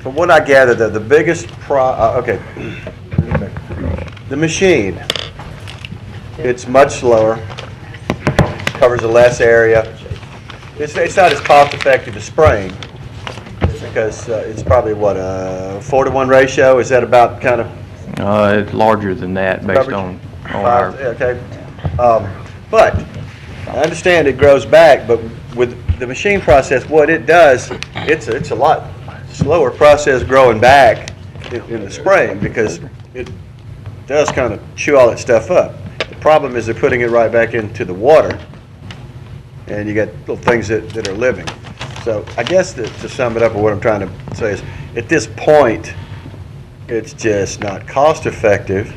From what I gather, the biggest the machine, it's much slower, covers a less area. It's not as cost effective as spraying, because it's probably what, a 4-to-1 ratio? Is that about kind of? It's larger than that based on our. Okay. But I understand it grows back, but with the machine process, what it does, it's a lot slower process growing back in the spraying, because it does kind of chew all that stuff up. The problem is they're putting it right back into the water, and you got little things that are living. So I guess to sum it up, what I'm trying to say is, at this point, it's just not cost effective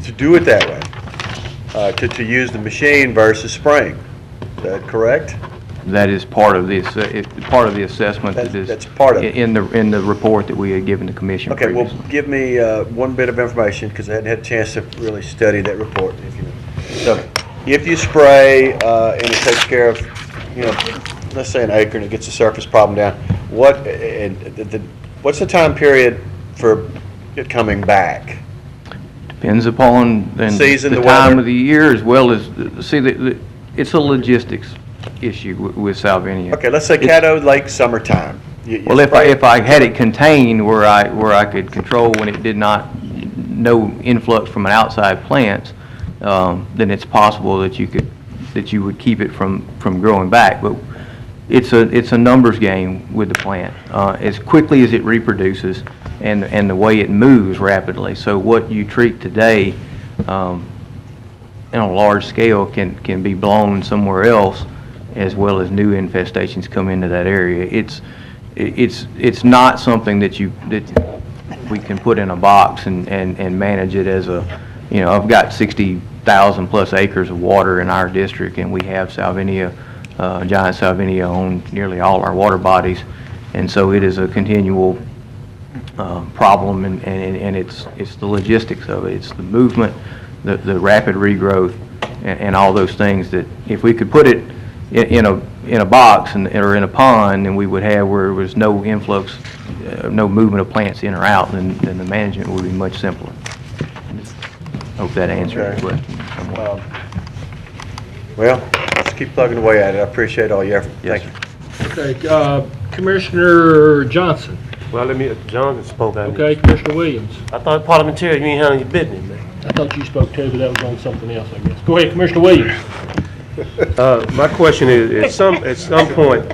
to do it that way, to use the machine versus spraying. Is that correct? That is part of this, part of the assessment that is that's part of it. in the report that we had given the commission. Okay, previously. well, give me one bit of information, because I hadn't had a chance to really study that report. So, if you spray and it takes care of, let's say an acre, and it gets the surface problem down, what's the time period for it coming back? Depends upon the season, the time weather? of the year, as well as it's a logistics issue with salvinia. Okay, let's say Caddo Lake summertime. Well, if I had it contained where I could control when it did not no influx from an outside plant, then it's possible that you would keep it from growing back. But it's a numbers game with the plant. As quickly as it reproduces and the way it moves rapidly. So what you treat today on a large scale can be blown somewhere else, as well as new infestations come into that area. It's not something that we can put in a box and manage it as a, I've got 60,000 plus acres of water in our district, and we have salvinia, giant salvinia on nearly all our water bodies, and so it is a continual problem, and it's the logistics of it. It's the movement, the rapid regrowth, and all those things that if we could put it in a box or in a pond, then we would have where there was no influx, no movement of plants in or out, then the management would be much simpler. Hope that answers your question. Well, let's keep plugging away at it. I appreciate all your effort. Yes, Thank you. Okay, Commissioner Johnson. Well, Johnson spoke. Okay, Commissioner Williams. I thought parliamentarian, you ain't handling your business, man. I thought you spoke too, but that was on something else, I guess. Go ahead, Commissioner Williams. My question is, at some point,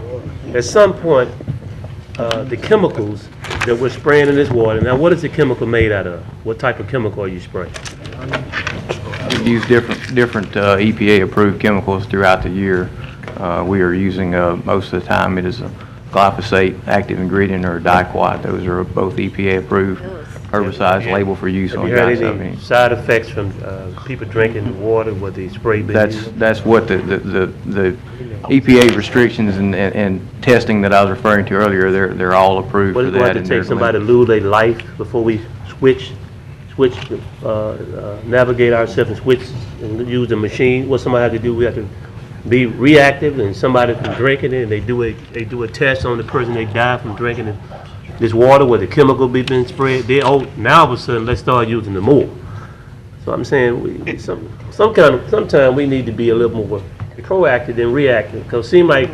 the chemicals that we're spraying in this water, now what is the chemical made out of? What type of chemical are you spraying? We use different EPA-approved chemicals throughout the year. We are using, most of the time, it is a glyphosate active ingredient or a diquat. Those are both EPA-approved herbicides labeled for use Have on you heard Johnson any Avenue. side effects from people drinking the water with the spray been used? That's what the EPA restrictions and testing that I was referring to earlier, they're all approved What for is it going that. to and take they're somebody to lose their life before we navigate ourselves and switch and use the machine? What somebody have to do, we have to be reactive, and somebody from drinking it, and they do a test on the person, they die from drinking it. This water where the chemical be being spread, now all of a sudden, let's start using it more. So I'm saying, sometimes we need to be a little more proactive than reactive, because it seems like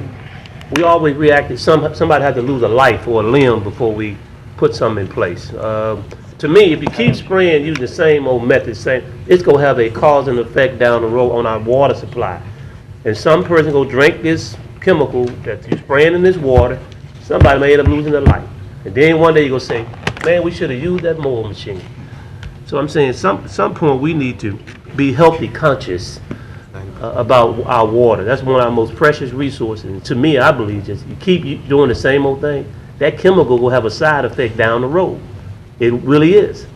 we always reacted, somebody had to lose a life or a limb before we put something in place. To me, if you keep spraying using the same old method, it's going to have a cause and effect down the road on our water supply. And some person go drink this chemical that you're spraying in this water, somebody may end up losing their life. And then one day you're going to say, man, we should have used that mower machine. So I'm saying some point we need to be healthy conscious about our water. That's one of our most precious resources. And to me, I believe just you keep doing the same old thing, that chemical will have a side effect down the road. It really is.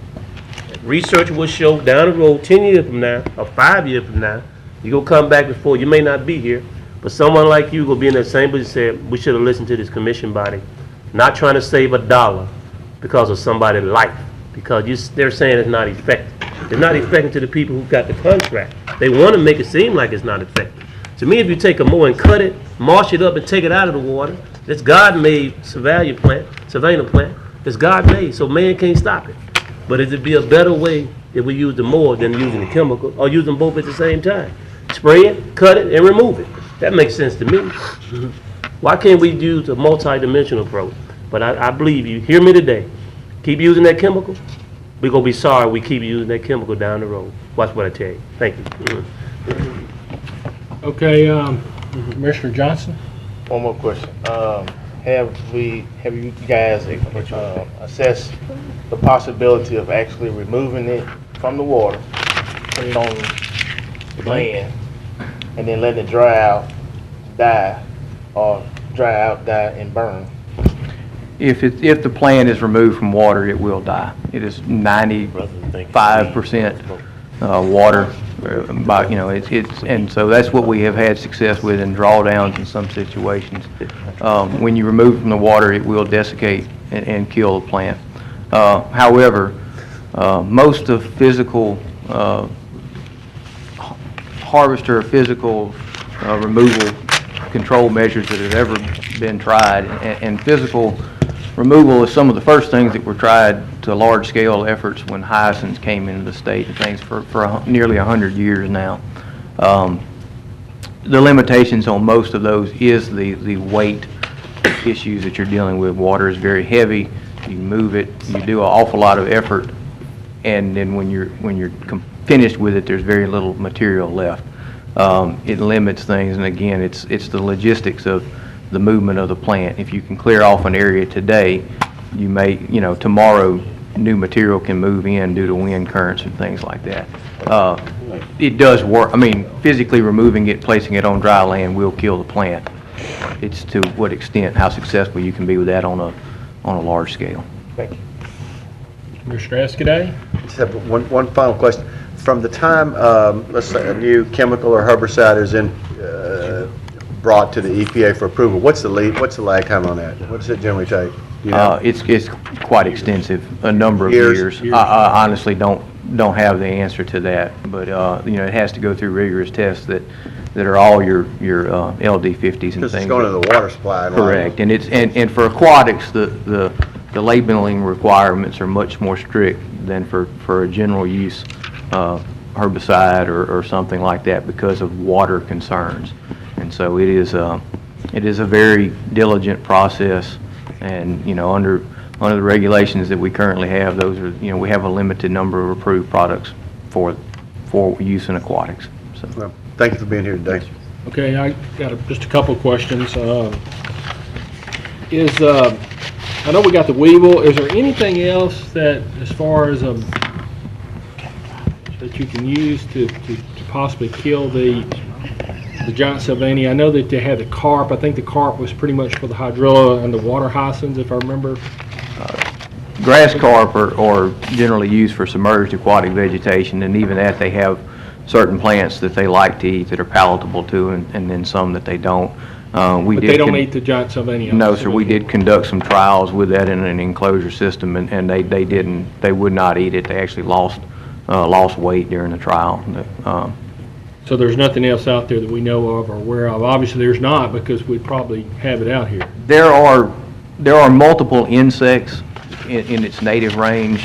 Research will show down the road 10 years from now or 5 years from now, you're going to come back before, you may not be here, but someone like you will be in that same position and say, we should have listened to this commission body, not trying to save $1 because of somebody's life, because they're saying it's not effective. It's not effective to the people who got the contract. They want to make it seem like it's not effective. To me, if you take a mower and cut it, marsh it up and take it out of the water, it's God-made surveillance plant, it's God-made, so man can't stop it. But it'd be a better way if we use the mower than using the chemical, or use them both at the same time. Spray it, cut it, and remove it. That makes sense to me. Why can't we use a multi-dimensional approach? But I believe you, hear me today, keep using that chemical, we're going to be sorry we keep using that chemical down the road. Watch what I tell you. Thank you. Okay, Commissioner Johnson? One more question. Have you guys assessed the possibility of actually removing it from the water, put it on the land, and then letting it dry out, die, or dry out, die, and burn? If the plant is removed from water, it will die. It is 95% water. And so that's what we have had success with in drawdowns in some situations. When you remove it from the water, it will desiccate and kill the plant. However, most of physical harvester or physical removal control measures that have ever been tried, and physical removal is some of the first things that were tried to large-scale efforts when hyacinths came into the state and things for nearly 100 years now. The limitations on most of those is the weight issues that you're dealing with. Water is very heavy. You move it, you do an awful lot of effort, and then when you're finished with it, there's very little material left. It limits things, and again, it's the logistics of the movement of the plant. If you can clear off an area today, you may, tomorrow new material can move in due to wind currents and things like that. It does work. I mean, physically removing it, placing it on dry land will kill the plant. It's to what extent, how successful you can be with that on a large scale. Thank you. Commissioner Escaday? Just have one final question. From the time, let's say, a new chemical or herbicide is brought to the EPA for approval, what's the lag time on that? What does it generally take? Do you know? It's quite extensive, a number of years. I honestly don't have the answer to that, but it has to go through rigorous tests that are all your LD50s and things. Because it's going to the water supply. Correct, and for aquatics, the labeling requirements are much more strict than for a general use herbicide or something like that because of water concerns. And so it is a very diligent process, and under the regulations that we currently have, those are we have a limited number of approved products for use in aquatics. So well, thank you for being here today. Okay, I got just a couple of questions. I know we got the weevil. Is there anything else that, as far as that you can use to possibly kill the giant Sylvania? I know that they had the carp. I think the carp was pretty much for the hydrilla and the water hyacinths, if I remember. grass carp are generally used for submerged aquatic vegetation, and even that, they have certain plants that they like to eat that are palatable to, and then some that they don't. But they don't eat the giant Sylvania? No, sir, we did conduct some trials with that in an enclosure system, and they would not eat it. They actually lost weight during the trial. So there's nothing else out there that we know of or aware of? Obviously, there's not, because we probably have it out here. There are multiple insects in its native range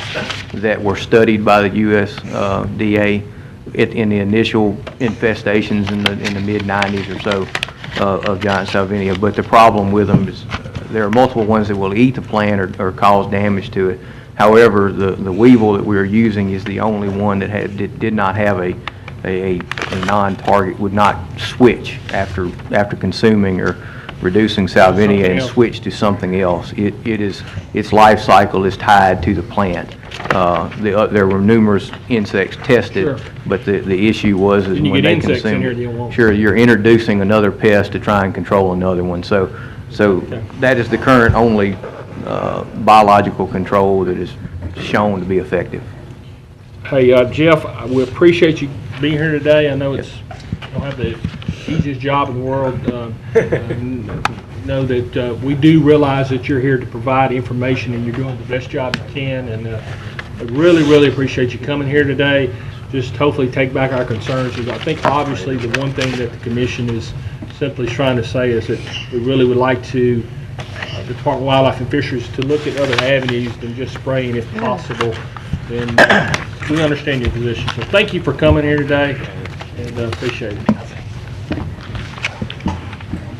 that were studied by the USDA in the initial infestations in the mid-90s or so of giant salvinia. But the problem with them is there are multiple ones that will eat the plant or cause damage to it. However, the weevil that we are using is the only one that did not have a non-target, would not switch after consuming or reducing salvinia and switch to something else. Its life cycle is tied to the plant. There were numerous insects tested, Sure. but the issue was is And you when get they insects in consume. here that you won't. Sure, you're introducing another pest to try and control another one. So that is the current only biological control that is shown to be effective. Hey, Jeff, we appreciate you being here today. I know you don't have the easiest job in the world. Know that we do realize that you're here to provide information, and you're doing the best job you can. And I really, really appreciate you coming here today. Just hopefully take back our concerns. I think obviously the one thing that the commission is simply trying to say is that we really would like to, the Department of Wildlife and Fisheries, to look at other avenues than just spraying if possible. And we understand your position. So thank you for coming here today, and appreciate it.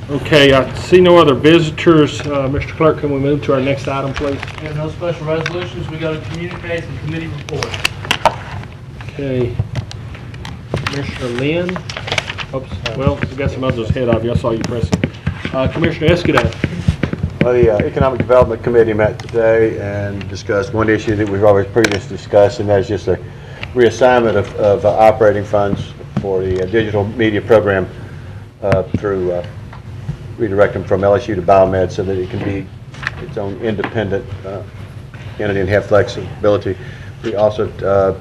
Okay, I see no other visitors. Mr. Clerk, can we move to our next item, please? We have no special resolutions. We go to communications and committee reports. Okay. Commissioner Lynn. Oops, well, we got some others ahead of you. I saw you pressing. Commissioner Escudero. Well, the Economic Development Committee met today and discussed one issue that we've already previously discussed, and that is just a reassignment of operating funds for the digital media program through redirect them from LSU to Biomed so that it can be its own independent entity and have flexibility. We also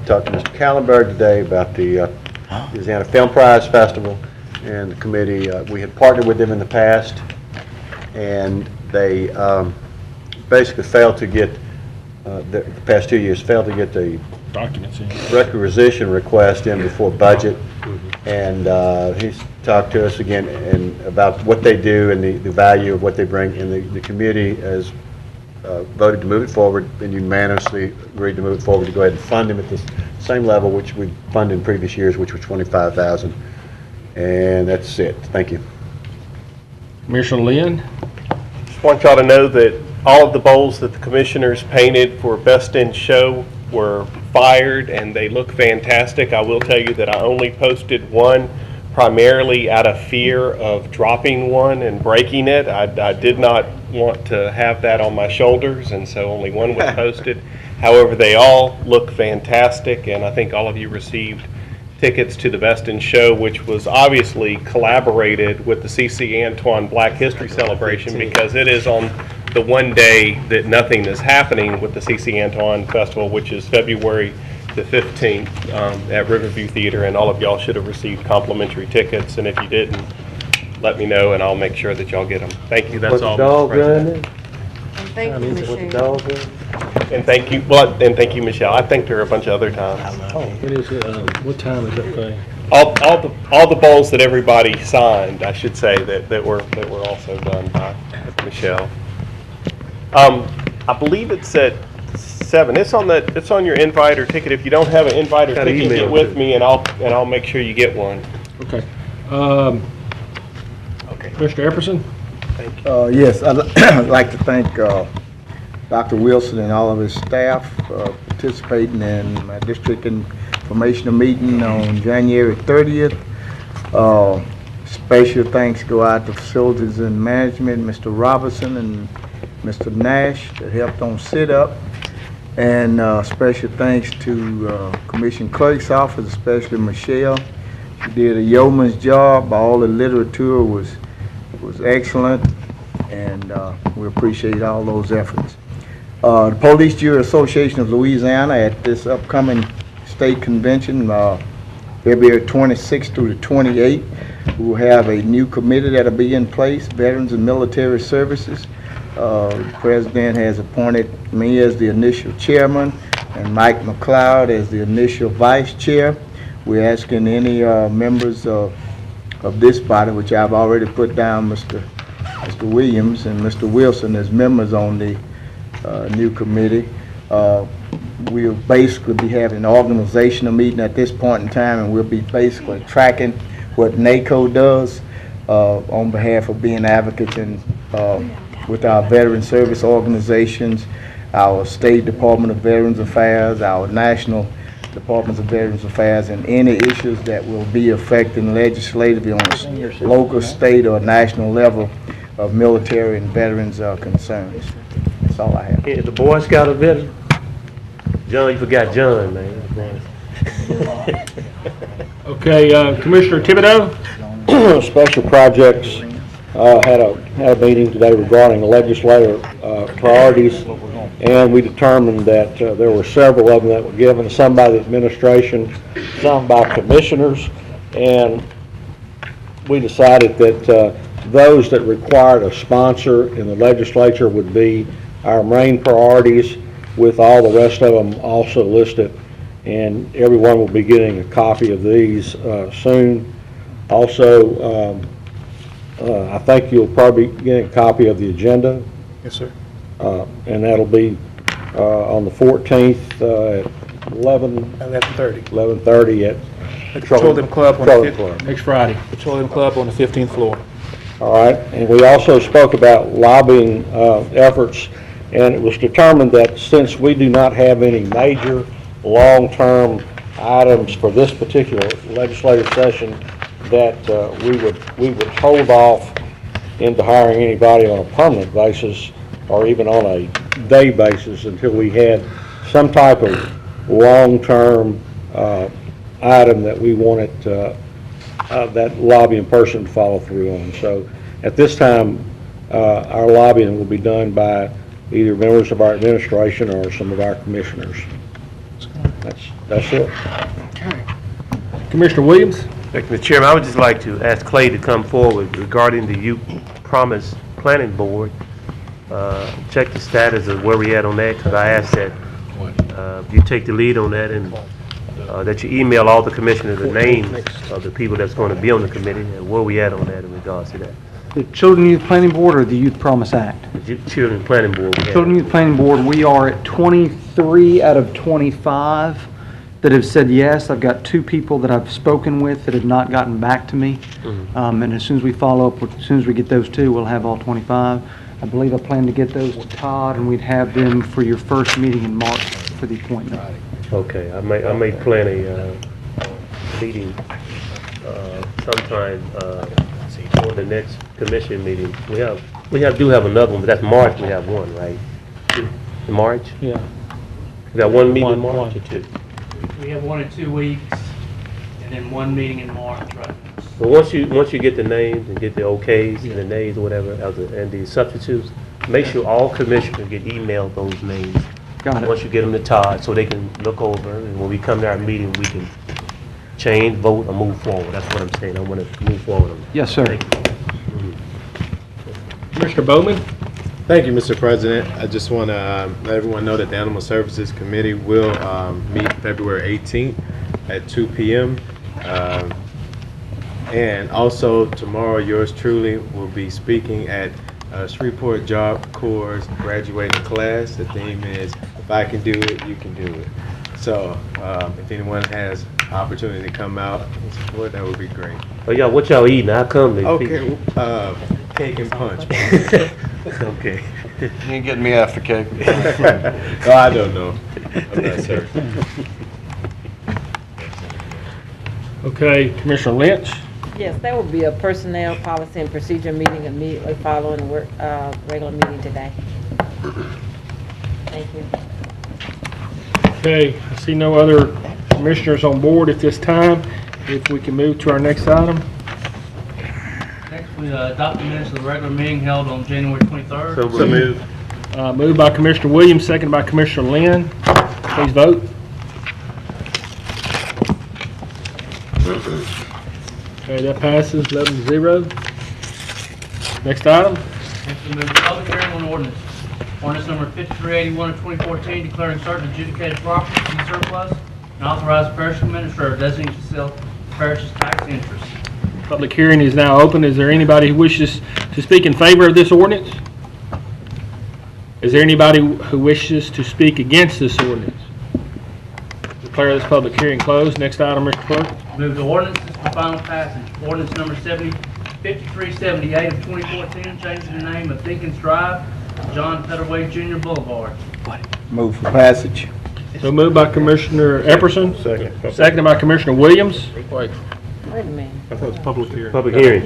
talked to Mr. Kallenberg today about the Louisiana Film Prize Festival, and the committee, we had partnered with them in the past, and they basically failed to get, the past 2 years, failed to get the Documents in. requisition request in before budget. And he's talked to us again and about what they do and the value of what they bring. And the committee has voted to move it forward and unanimously agreed to move it forward to go ahead and fund them at the same level which we funded in previous years, which was $25,000. And that's it. Thank you. Commissioner Lynn. Just want y'all to know that all of the bowls that the commissioners painted for Best in Show were fired, and they look fantastic. I will tell you that I only posted one primarily out of fear of dropping one and breaking it. I did not want to have that on my shoulders, and so only one was posted. However, they all look fantastic, and I think all of you received tickets to the Best in Show, which was obviously collaborated with the C.C. Antoine Black History Celebration, because it is on the one day that nothing is happening with the C.C. Antoine Festival, which is February the 15th at Riverview Theater, and all of y'all should have received complimentary tickets, and if you didn't, let me know and I'll make sure that y'all get them. Thank you, that's all. Mr. President. Thank you, Michelle. And thank you, and thank you, Michelle. I thanked her a bunch of other times. What is it? What time is that thing? All the bowls that everybody signed, I should say, that were also done by Michelle. I believe it's at 7. It's on your invite or ticket. If you don't have an invite or ticket, get with me and I'll make sure you get one. Okay. Mr. Epperson? Thank you. Yes, I'd like to thank Dr. Wilson and all of his staff for participating in my district informational meeting on January 30th. Special thanks go out to facilities and management, Mr. Robertson and Mr. Nash that helped on sit-up. And special thanks to Commission Clerk's office, especially Michelle. She did a yeoman's job. All the literature was excellent, and we appreciate all those efforts. The Police Jury Association of Louisiana at this upcoming state convention, February 26th through the 28th. We will have a new committee that'll be in place, Veterans and Military Services. The President has appointed me as the initial chairman and Mike McLeod as the initial vice chair. We're asking any members of this body, which I've already put down Mr. Williams and Mr. Wilson as members on the new committee. We'll basically be having an organizational meeting at this point in time, and we'll be basically tracking what NACO does on behalf of being advocates and with our veteran service organizations, our State Department of Veterans Affairs, our National Departments of Veterans Affairs, and any issues that will be affecting legislatively on a local, state, or national level of military and veterans concerns. That's all I have. Yeah, the Boy Scout of veteran. John, you forgot John, man. Okay, Commissioner Thibodeau? Special Projects had a meeting today regarding legislative priorities, and we determined that there were several of them that were given, some by the administration, some by commissioners, and we decided that those that required a sponsor in the legislature would be our main priorities, with all the rest of them also listed, and everyone will be getting a copy of these soon. Also, I think you'll probably get a copy of the agenda. Yes, sir. And that'll be on the 14th at 11:30 at Petroleum Club on Club. Next Friday. Petroleum Club on the 15th floor. All right, and we also spoke about lobbying efforts, and it was determined that since we do not have any major long-term items for this particular legislative session, that we would hold off into hiring anybody on a permanent basis or even on a day basis until we had some type of long-term item that we wanted that lobbying person to follow through on. So at this time, our lobbying will be done by either members of our administration or some of our commissioners. That's it. Okay. Commissioner Williams? Thank you, Mr. Chairman. I would just like to ask Clay to come forward regarding the Youth Promise Planning Board. Check the status of where we at on that, because I asked that you take the lead on that, and that you email all the commissioners the names of the people that's going to be on the committee, and where we at on that in regards to that. The Children Youth Planning Board or the Youth Promise Act? The Children Planning Board. Children Youth Planning Board, we are at 23 out of 25 that have said yes. I've got 2 people that I've spoken with that have not gotten back to me. And as soon as we follow up, as soon as we get those 2, we'll have all 25. I believe I plan to get those to Todd, and we'd have them for your first meeting in March for the appointment. Okay, I may plan a meeting sometime for the next commission meeting. We do have another one, but that's March. We have one, right? In March? Yeah. We got one meeting in March or 2? We have 1 in 2 weeks, and then 1 meeting in March, right? But once you get the names and get the okays and the nays or whatever, and the substitutes, make sure all commissioners get emailed those names. Got it. Once you get them to Todd, so they can look over, and when we come to our meeting, we can change, vote, or move forward. That's what I'm saying. I want to move forward on that. Yes, sir. Commissioner Bowman? Thank you, Mr. President. I just want to let everyone know that the Animal Services Committee will meet February 18th at 2 p.m. And also tomorrow, yours truly will be speaking at Shreveport Job Corps graduating class. The theme is, if I can do it, you can do it. So if anyone has opportunity to come out and support, that would be great. Oh, y'all, what y'all eating? How come? Okay, cake and punch. Okay. You ain't getting me after cake. Oh, I don't know. I'm not certain. Okay, Commissioner Lynch? Yes, there will be a personnel policy and procedure meeting immediately following the work, regular meeting today. Thank you. Okay, I see no other commissioners on board at this time. If we can move to our next item. Next, we adopt the minutes of the regular meeting held on January 23rd. So moved. Moved by Commissioner Williams, seconded by Commissioner Lynn. Please vote. Okay, that passes 11-0. Next item. Next, we move to public hearing on ordinance. Ordinance number 5381 of 2014, declaring certain adjudicated property to be surplus and authorize the parish administrator designated to sell parish's tax interest. Public hearing is now open. Is there anybody who wishes to speak in favor of this ordinance? Is there anybody who wishes to speak against this ordinance? Declare this public hearing closed. Next item, Mr. Clerk. Move the ordinances for final passage. Ordinance number 5378 of 2014, changing the name of Deacons Drive to John Pettaway Jr. Boulevard. Move for passage. So moved by Commissioner Epperson. Seconded by Commissioner Williams. Wait a minute. I thought it was public hearing. Public hearing.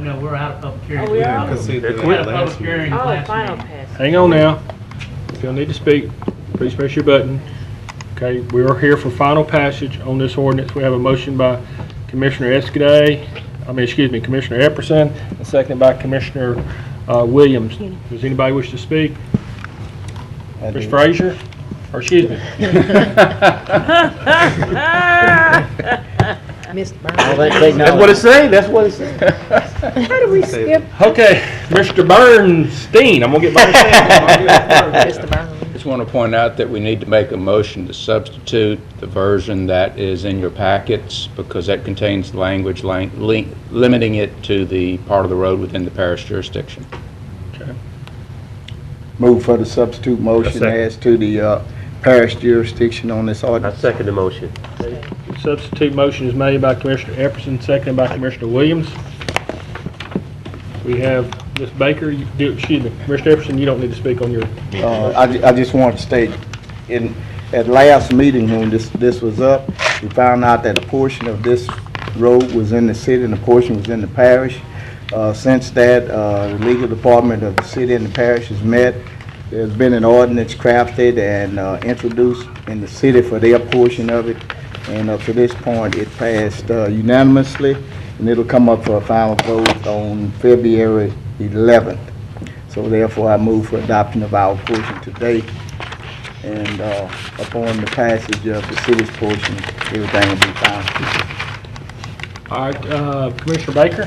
No, we're out of public hearing. Oh, we are? We had a public hearing Oh, last final meeting. pass. Hang on now. If you'll need to speak, please press your button. Okay, we are here for final passage on this ordinance. We have a motion by Commissioner Commissioner Epperson, and seconded by Commissioner Williams. Does anybody wish to speak? Ms. Frazier? Or excuse me. Mr. That's what it says. That's what it says. How did we skip? Okay, Mr. Bernstein. I'm gonna get Bernstein. Just want to point out that we need to make a motion to substitute the version that is in your packets because that contains language limiting it to the part of the road within the parish jurisdiction. Okay. Move for the substitute motion as to the parish jurisdiction on this I ordinance. second the motion. Substitute motion is made by Commissioner Epperson, seconded by Commissioner Williams. We have Ms. Baker, Commissioner Epperson, you don't need to speak on your... I just want to state, at last meeting when this was up, we found out that a portion of this road was in the city and a portion was in the parish. Since that, the legal department of the city and the parish has met. There's been an ordinance crafted and introduced in the city for their portion of it. And up to this point, it passed unanimously, and it'll come up for a final vote on February 11th. So therefore, I move for adoption of our portion today. And upon the passage of the city's portion, everything will be fine. All right, Commissioner Baker?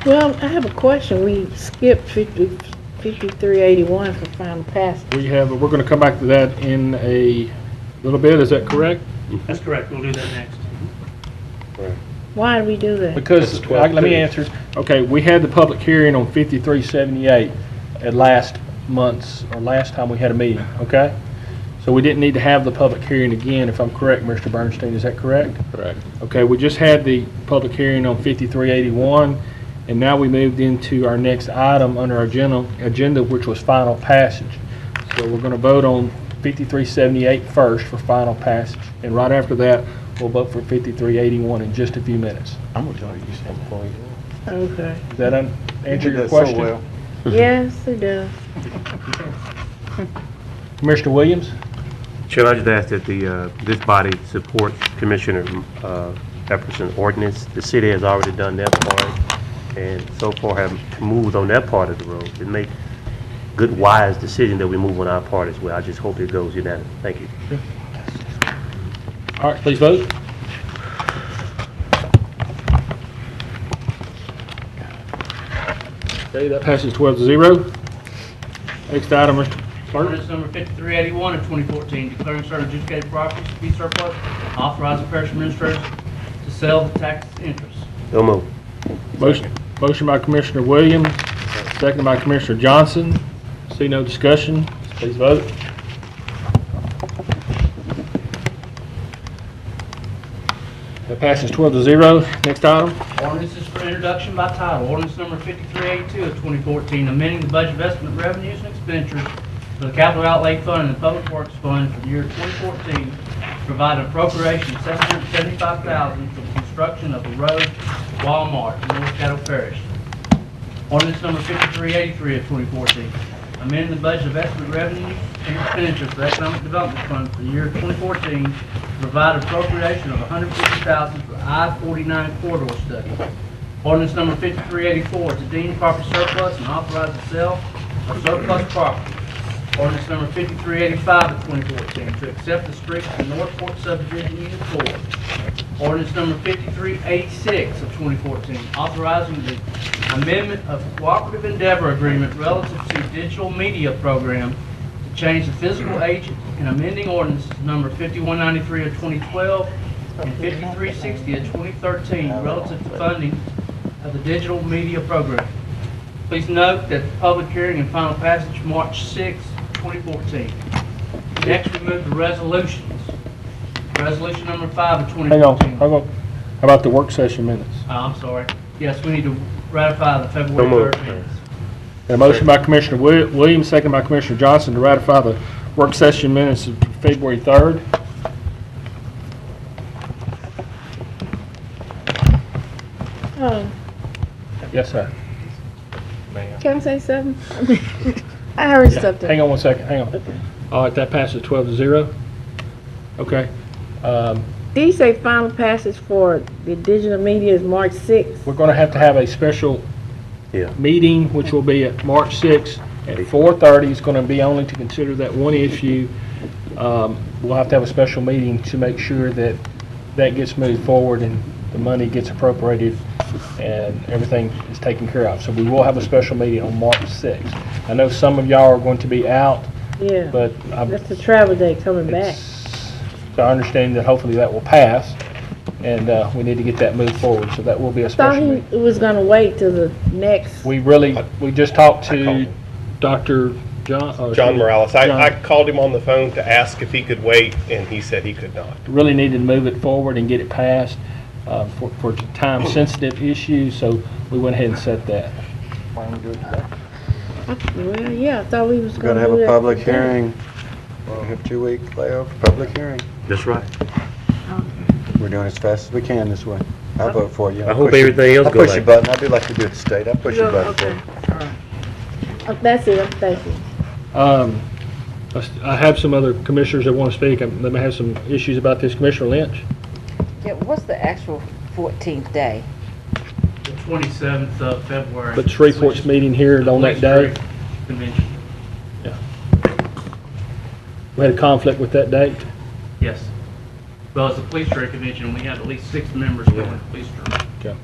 Well, I have a question. We skipped 5381 for final passage. We're going to come back to that in a little bit. Is that correct? That's correct. We'll do that next. Why did we do that? Because, let me answer. Okay, we had the public hearing on 5378 at last time we had a meeting, okay? So we didn't need to have the public hearing again, if I'm correct, Mr. Bernstein, is that correct? Correct. Okay, we just had the public hearing on 5381, and now we moved into our next item under our agenda, which was final passage. So we're going to vote on 5378 first for final passage, and right after that, we'll vote for 5381 in just a few minutes. I'm gonna tell you something for you. Okay. Does that answer your so question? well. Yes, it does. Commissioner Williams? Chair, I just ask that this body supports Commissioner Epperson's ordinance. The city has already done their part, and so far have moved on that part of the road. It make good, wise decision that we move on our part as well. I just hope it goes unanimous. Thank you. All right, please vote. Okay, that passes 12-0. Next item, Mr. Clerk. Ordinance number 5381 of 2014, declaring certain adjudicated properties to be surplus, authorizing parish administrators to sell the tax interest. So move. Motion by Commissioner Williams, second by Commissioner Johnson. See no discussion. Please vote. That passes 12-0. Next item. Ordinance is for introduction by title. Ordinance number 5382 of 2014, amending the budget of estimate revenues and expenditures for the capital outlay fund and the public works fund for the year 2014, provide an appropriation of $775,000 for the construction of the road Walmart in North Caddo Parish. Ordinance number 5383 of 2014, amending the budget of estimate revenues and expenditures for economic development fund for the year 2014, provide appropriation of $150,000 for I-49 corridor study. Ordinance number 5384 to deem property surplus and authorize the sale of surplus property. Ordinance number 5385 of 2014, to accept the streets in Northport Subdivision Unit 4. Ordinance number 5386 of 2014, authorizing the amendment of cooperative endeavor agreement relative to digital media program to change the physical agent and amending ordinances number 5193 of 2012 and 5360 of 2013 relative to funding of the digital media program. Please note that the public hearing and final passage March 6, 2014. Next, we move to resolutions. Resolution number 5 of 2014. Hang on. How about the work session minutes? I'm sorry. Yes, we need to ratify the February 3rd minutes. A motion by Commissioner Williams, second by Commissioner Johnson to ratify the work session minutes of February 3rd. Yes, sir. Can I say something? I heard something. Hang on one second, hang on. All right, that passes 12-0. Okay. Did you say final passage for the digital media is March 6th? We're going to have a special meeting, which will be at March 6th at 4:30. It's going to be only to consider that one issue. We'll have to have a special meeting to make sure that that gets moved forward and the money gets appropriated and everything is taken care of. So we will have a special meeting on March 6th. I know some of y'all are going to be out. Yeah, but that's the travel day coming back. So I understand that hopefully that will pass, and we need to get that moved forward. So that will be a special meeting. Thought he was going to wait till the next. We just talked to Dr. John Morales. I called him on the phone to ask if he could wait, and he said he could not. Really needed to move it forward and get it passed for time-sensitive issues, so we went ahead and set that. Why don't we do it today? Well, yeah, I thought we was We're going going to to have do a that public today. hearing. We'll have 2 week layover, public hearing. That's right. We're doing as fast as we can this way. I'll vote for you. I hope everything else I'll goes push your like- button. I'll do like we do at the state. I'll push your button for you. That's it, thank you. I have some other commissioners that want to speak. They may have some issues about this. Commissioner Lynch? Yeah, what's the actual 14th day? The 27th of February. But Shreveport's meeting here on that day. Convention. Yeah. We had a conflict with that date. Yes. Well, it's a police jury convention. We have at least 6 members going to the police jury. Okay.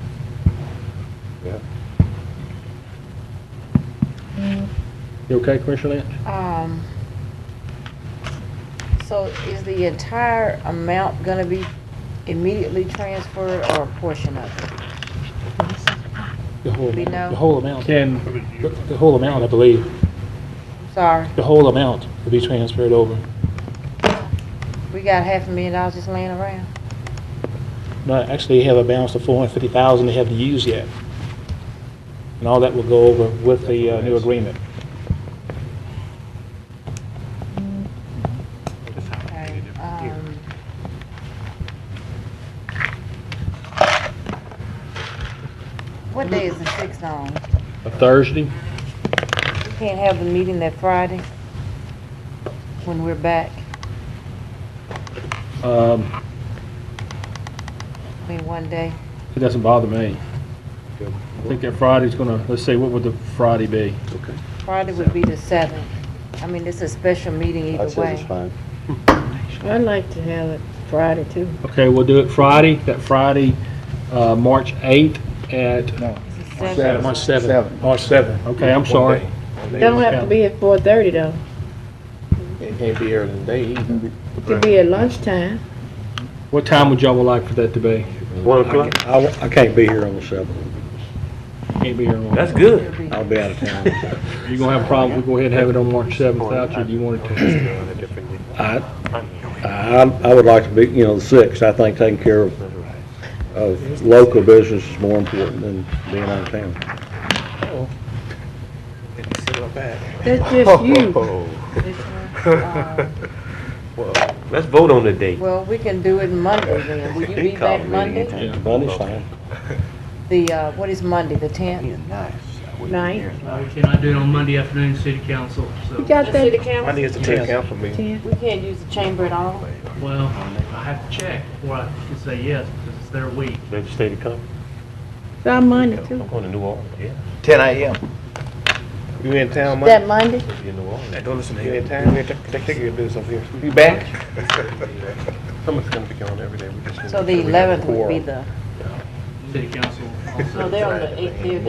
Yeah. You okay, Commissioner Lynch? So is the entire amount gonna be immediately transferred or a portion of it? The whole, We know. the whole amount. Can- The whole amount, I believe. Sorry, The whole amount will be transferred over. we got $500,000 just laying around. No, actually, they have a balance of $450,000 they haven't used yet. And all that will go over with the new agreement. Okay, what day is the 6th on? A Thursday? We can't have the meeting that Friday when we're back. I mean, one day. It doesn't bother me. I think that Friday's gonna, let's see, what would the Friday be? Okay. Friday would be the 7th. I mean, it's a special meeting either I said it's way. fine. I'd like to have it Friday too. Okay, we'll do it Friday, that Friday, March 8th at, March 7th. March 7th. okay, I'm sorry. Don't have to be at 4:30 though. It can't be earlier than day either. It could be at lunchtime. What time would y'all like for that to be? 1 o'clock? I can't be here on the 7th. Can't be here on. That's good. I'll be out of town. You gonna have a problem, we go ahead and have it on March 7th without you, do you want it to? I would like to be, the 6th. I think taking care of local business is more important than being out of town. That's just you. Well, let's vote on the date. Well, we can do it Monday then. Will you be back Monday? Yeah, Monday's fine. What is Monday, the 10th? Night. We cannot do it on Monday afternoon, city council, so. You got City that? council? Monday is the 10th council meeting. We can't use the chamber at all? Well, I have to check before I can say yes, because it's their week. Legislative conference. It's our Monday too. I'm going to New Orleans, yeah. 10 a.m. You in town, Mike? That Monday? Hey, don't listen to him. You in town? Take your business up here. You back? Someone's gonna be gone every day. We just need So to the make sure we have a 11th would be quorum. the, City council. so they're on the 8th, they're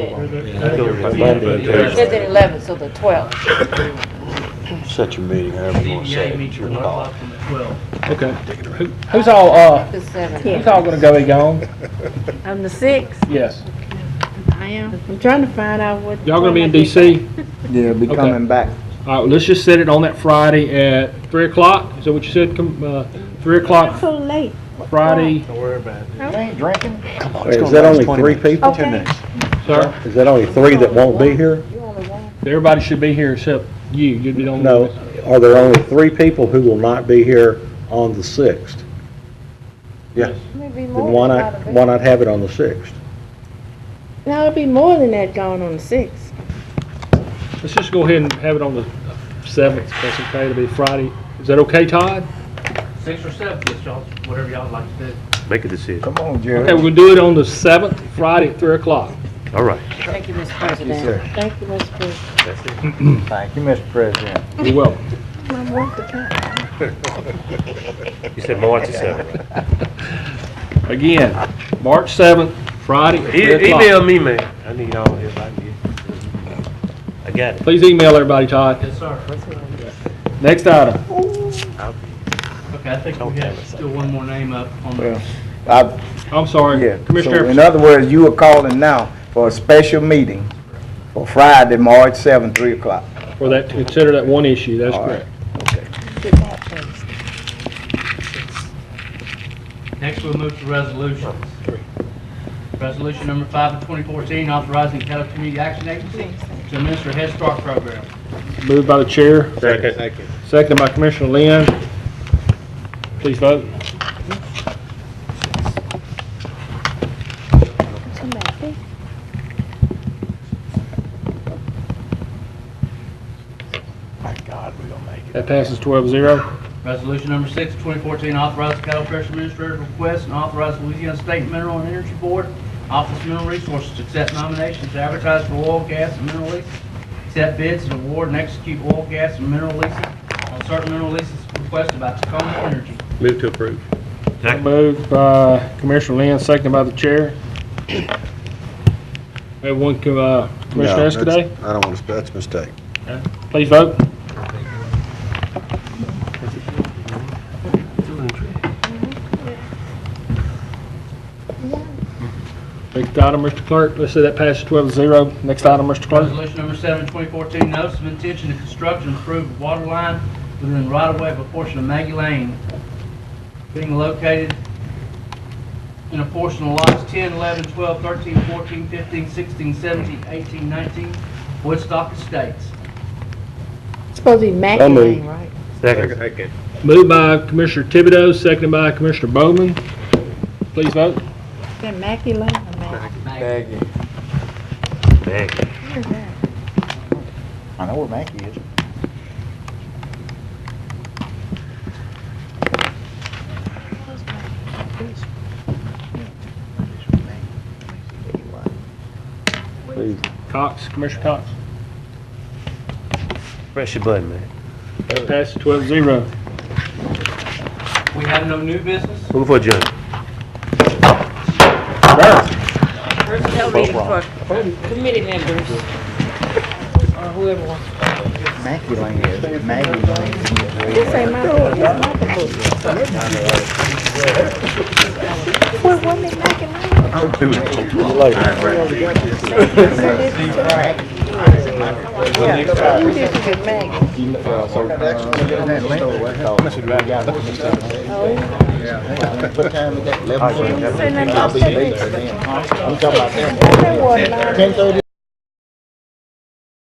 Tuesday. said the 11th, so the 12th. Set your meeting however you want to set EDA it. meets It's at your 1 call. o'clock on the 12th. Okay. Who's all, The 7th. who's all gonna go be gone? On the 6th? Yes. I am. I'm trying to find out what. Y'all gonna be in DC? Yeah, be Okay. coming back. All right, let's just set it on that Friday at 3 o'clock. Is that what you said? 3 o'clock So late. Friday, Don't worry about it. You ain't drinking? Is that only 3 people? Okay. sir. Is that only 3 that won't be here? Everybody should be here except you. You'd be the only No, one. are there only 3 people who will not be here on the 6th? Yeah. Maybe Then more. why not have it on the 6th? No, it'll be more than that going on the 6th. Let's just go ahead and have it on the 7th. That's okay. It'll be Friday. Is that okay, Todd? 6th or 7th, it's y'all, whatever y'all like to do. Make a decision. Come on, Jerry. Okay, we're gonna do it on the 7th, Friday at 3 o'clock. All right. Thank you, Mr. President. Thank you, Mr. President. That's it. Thank you, Mr. President. You're welcome. I want the time. You said March the 7th. Again, March 7th, Friday at 3 o'clock. Email me, man. I need all this. I got it. Please email everybody, Todd. Yes, sir. Next item. Okay, I think we have still one more name up on the. Well, I'm sorry, yeah. Commissioner. So in other words, you are calling now for a special meeting for Friday, March 7th, 3 o'clock. For that, to consider that one issue, that's All right. correct. Next, we'll move to resolutions. Resolution number 5 of 2014, authorizing Caddo Community Action Agency to administer a Head Start program. Moved by the chair, Second. seconded by Commissioner Lynn. Please vote. My God, we're gonna make it. That passes 12-0. Resolution number 6 of 2014, authorizing Caddo Parish Administrator's request and authorize Louisiana State Mineral and Energy Board, Office of Mineral Resources to accept nominations to advertise for oil, gas, and mineral leases, accept bids and award and execute oil, gas, and mineral leases on certain mineral leases requested by Tacoma Energy. Move to approve. Moved by Commissioner Lynn, seconded by the chair. We have one, Commissioner No, Escaday. that's- I don't want to, that's a mistake. Please vote. Next item, Mr. Clerk. Let's say that passes 12-0. Next item, Mr. Clerk. Resolution number 7, 2014, notice of intention to construct and improve a water line within the right-of-way of a portion of Maggie Lane, being located in a portion of lots 10, 11, 12, 13, 14, 15, 16, 17, 18, 19, Woodstock Estates. It's supposed to be Mackey Lane, right? Second. Moved by Commissioner Thibodeau, seconded by Commissioner Bowman. Please vote. Is that Mackey Lane or Mackey? Maggie. Where's that? I know where Mackey is. Please. Cox, Commissioner Cox. Press your button, man. That passes 12-0. We have no new business. Move for adjournment. Personnel meeting for committee members, or whoever wants. Mackey Lane is, Maggie Lane. This ain't my book, this my book. Well, wasn't it Mackey Lane? You did it with Maggie. What time is that? Say nothing about that. I'm talking about them. 10:30.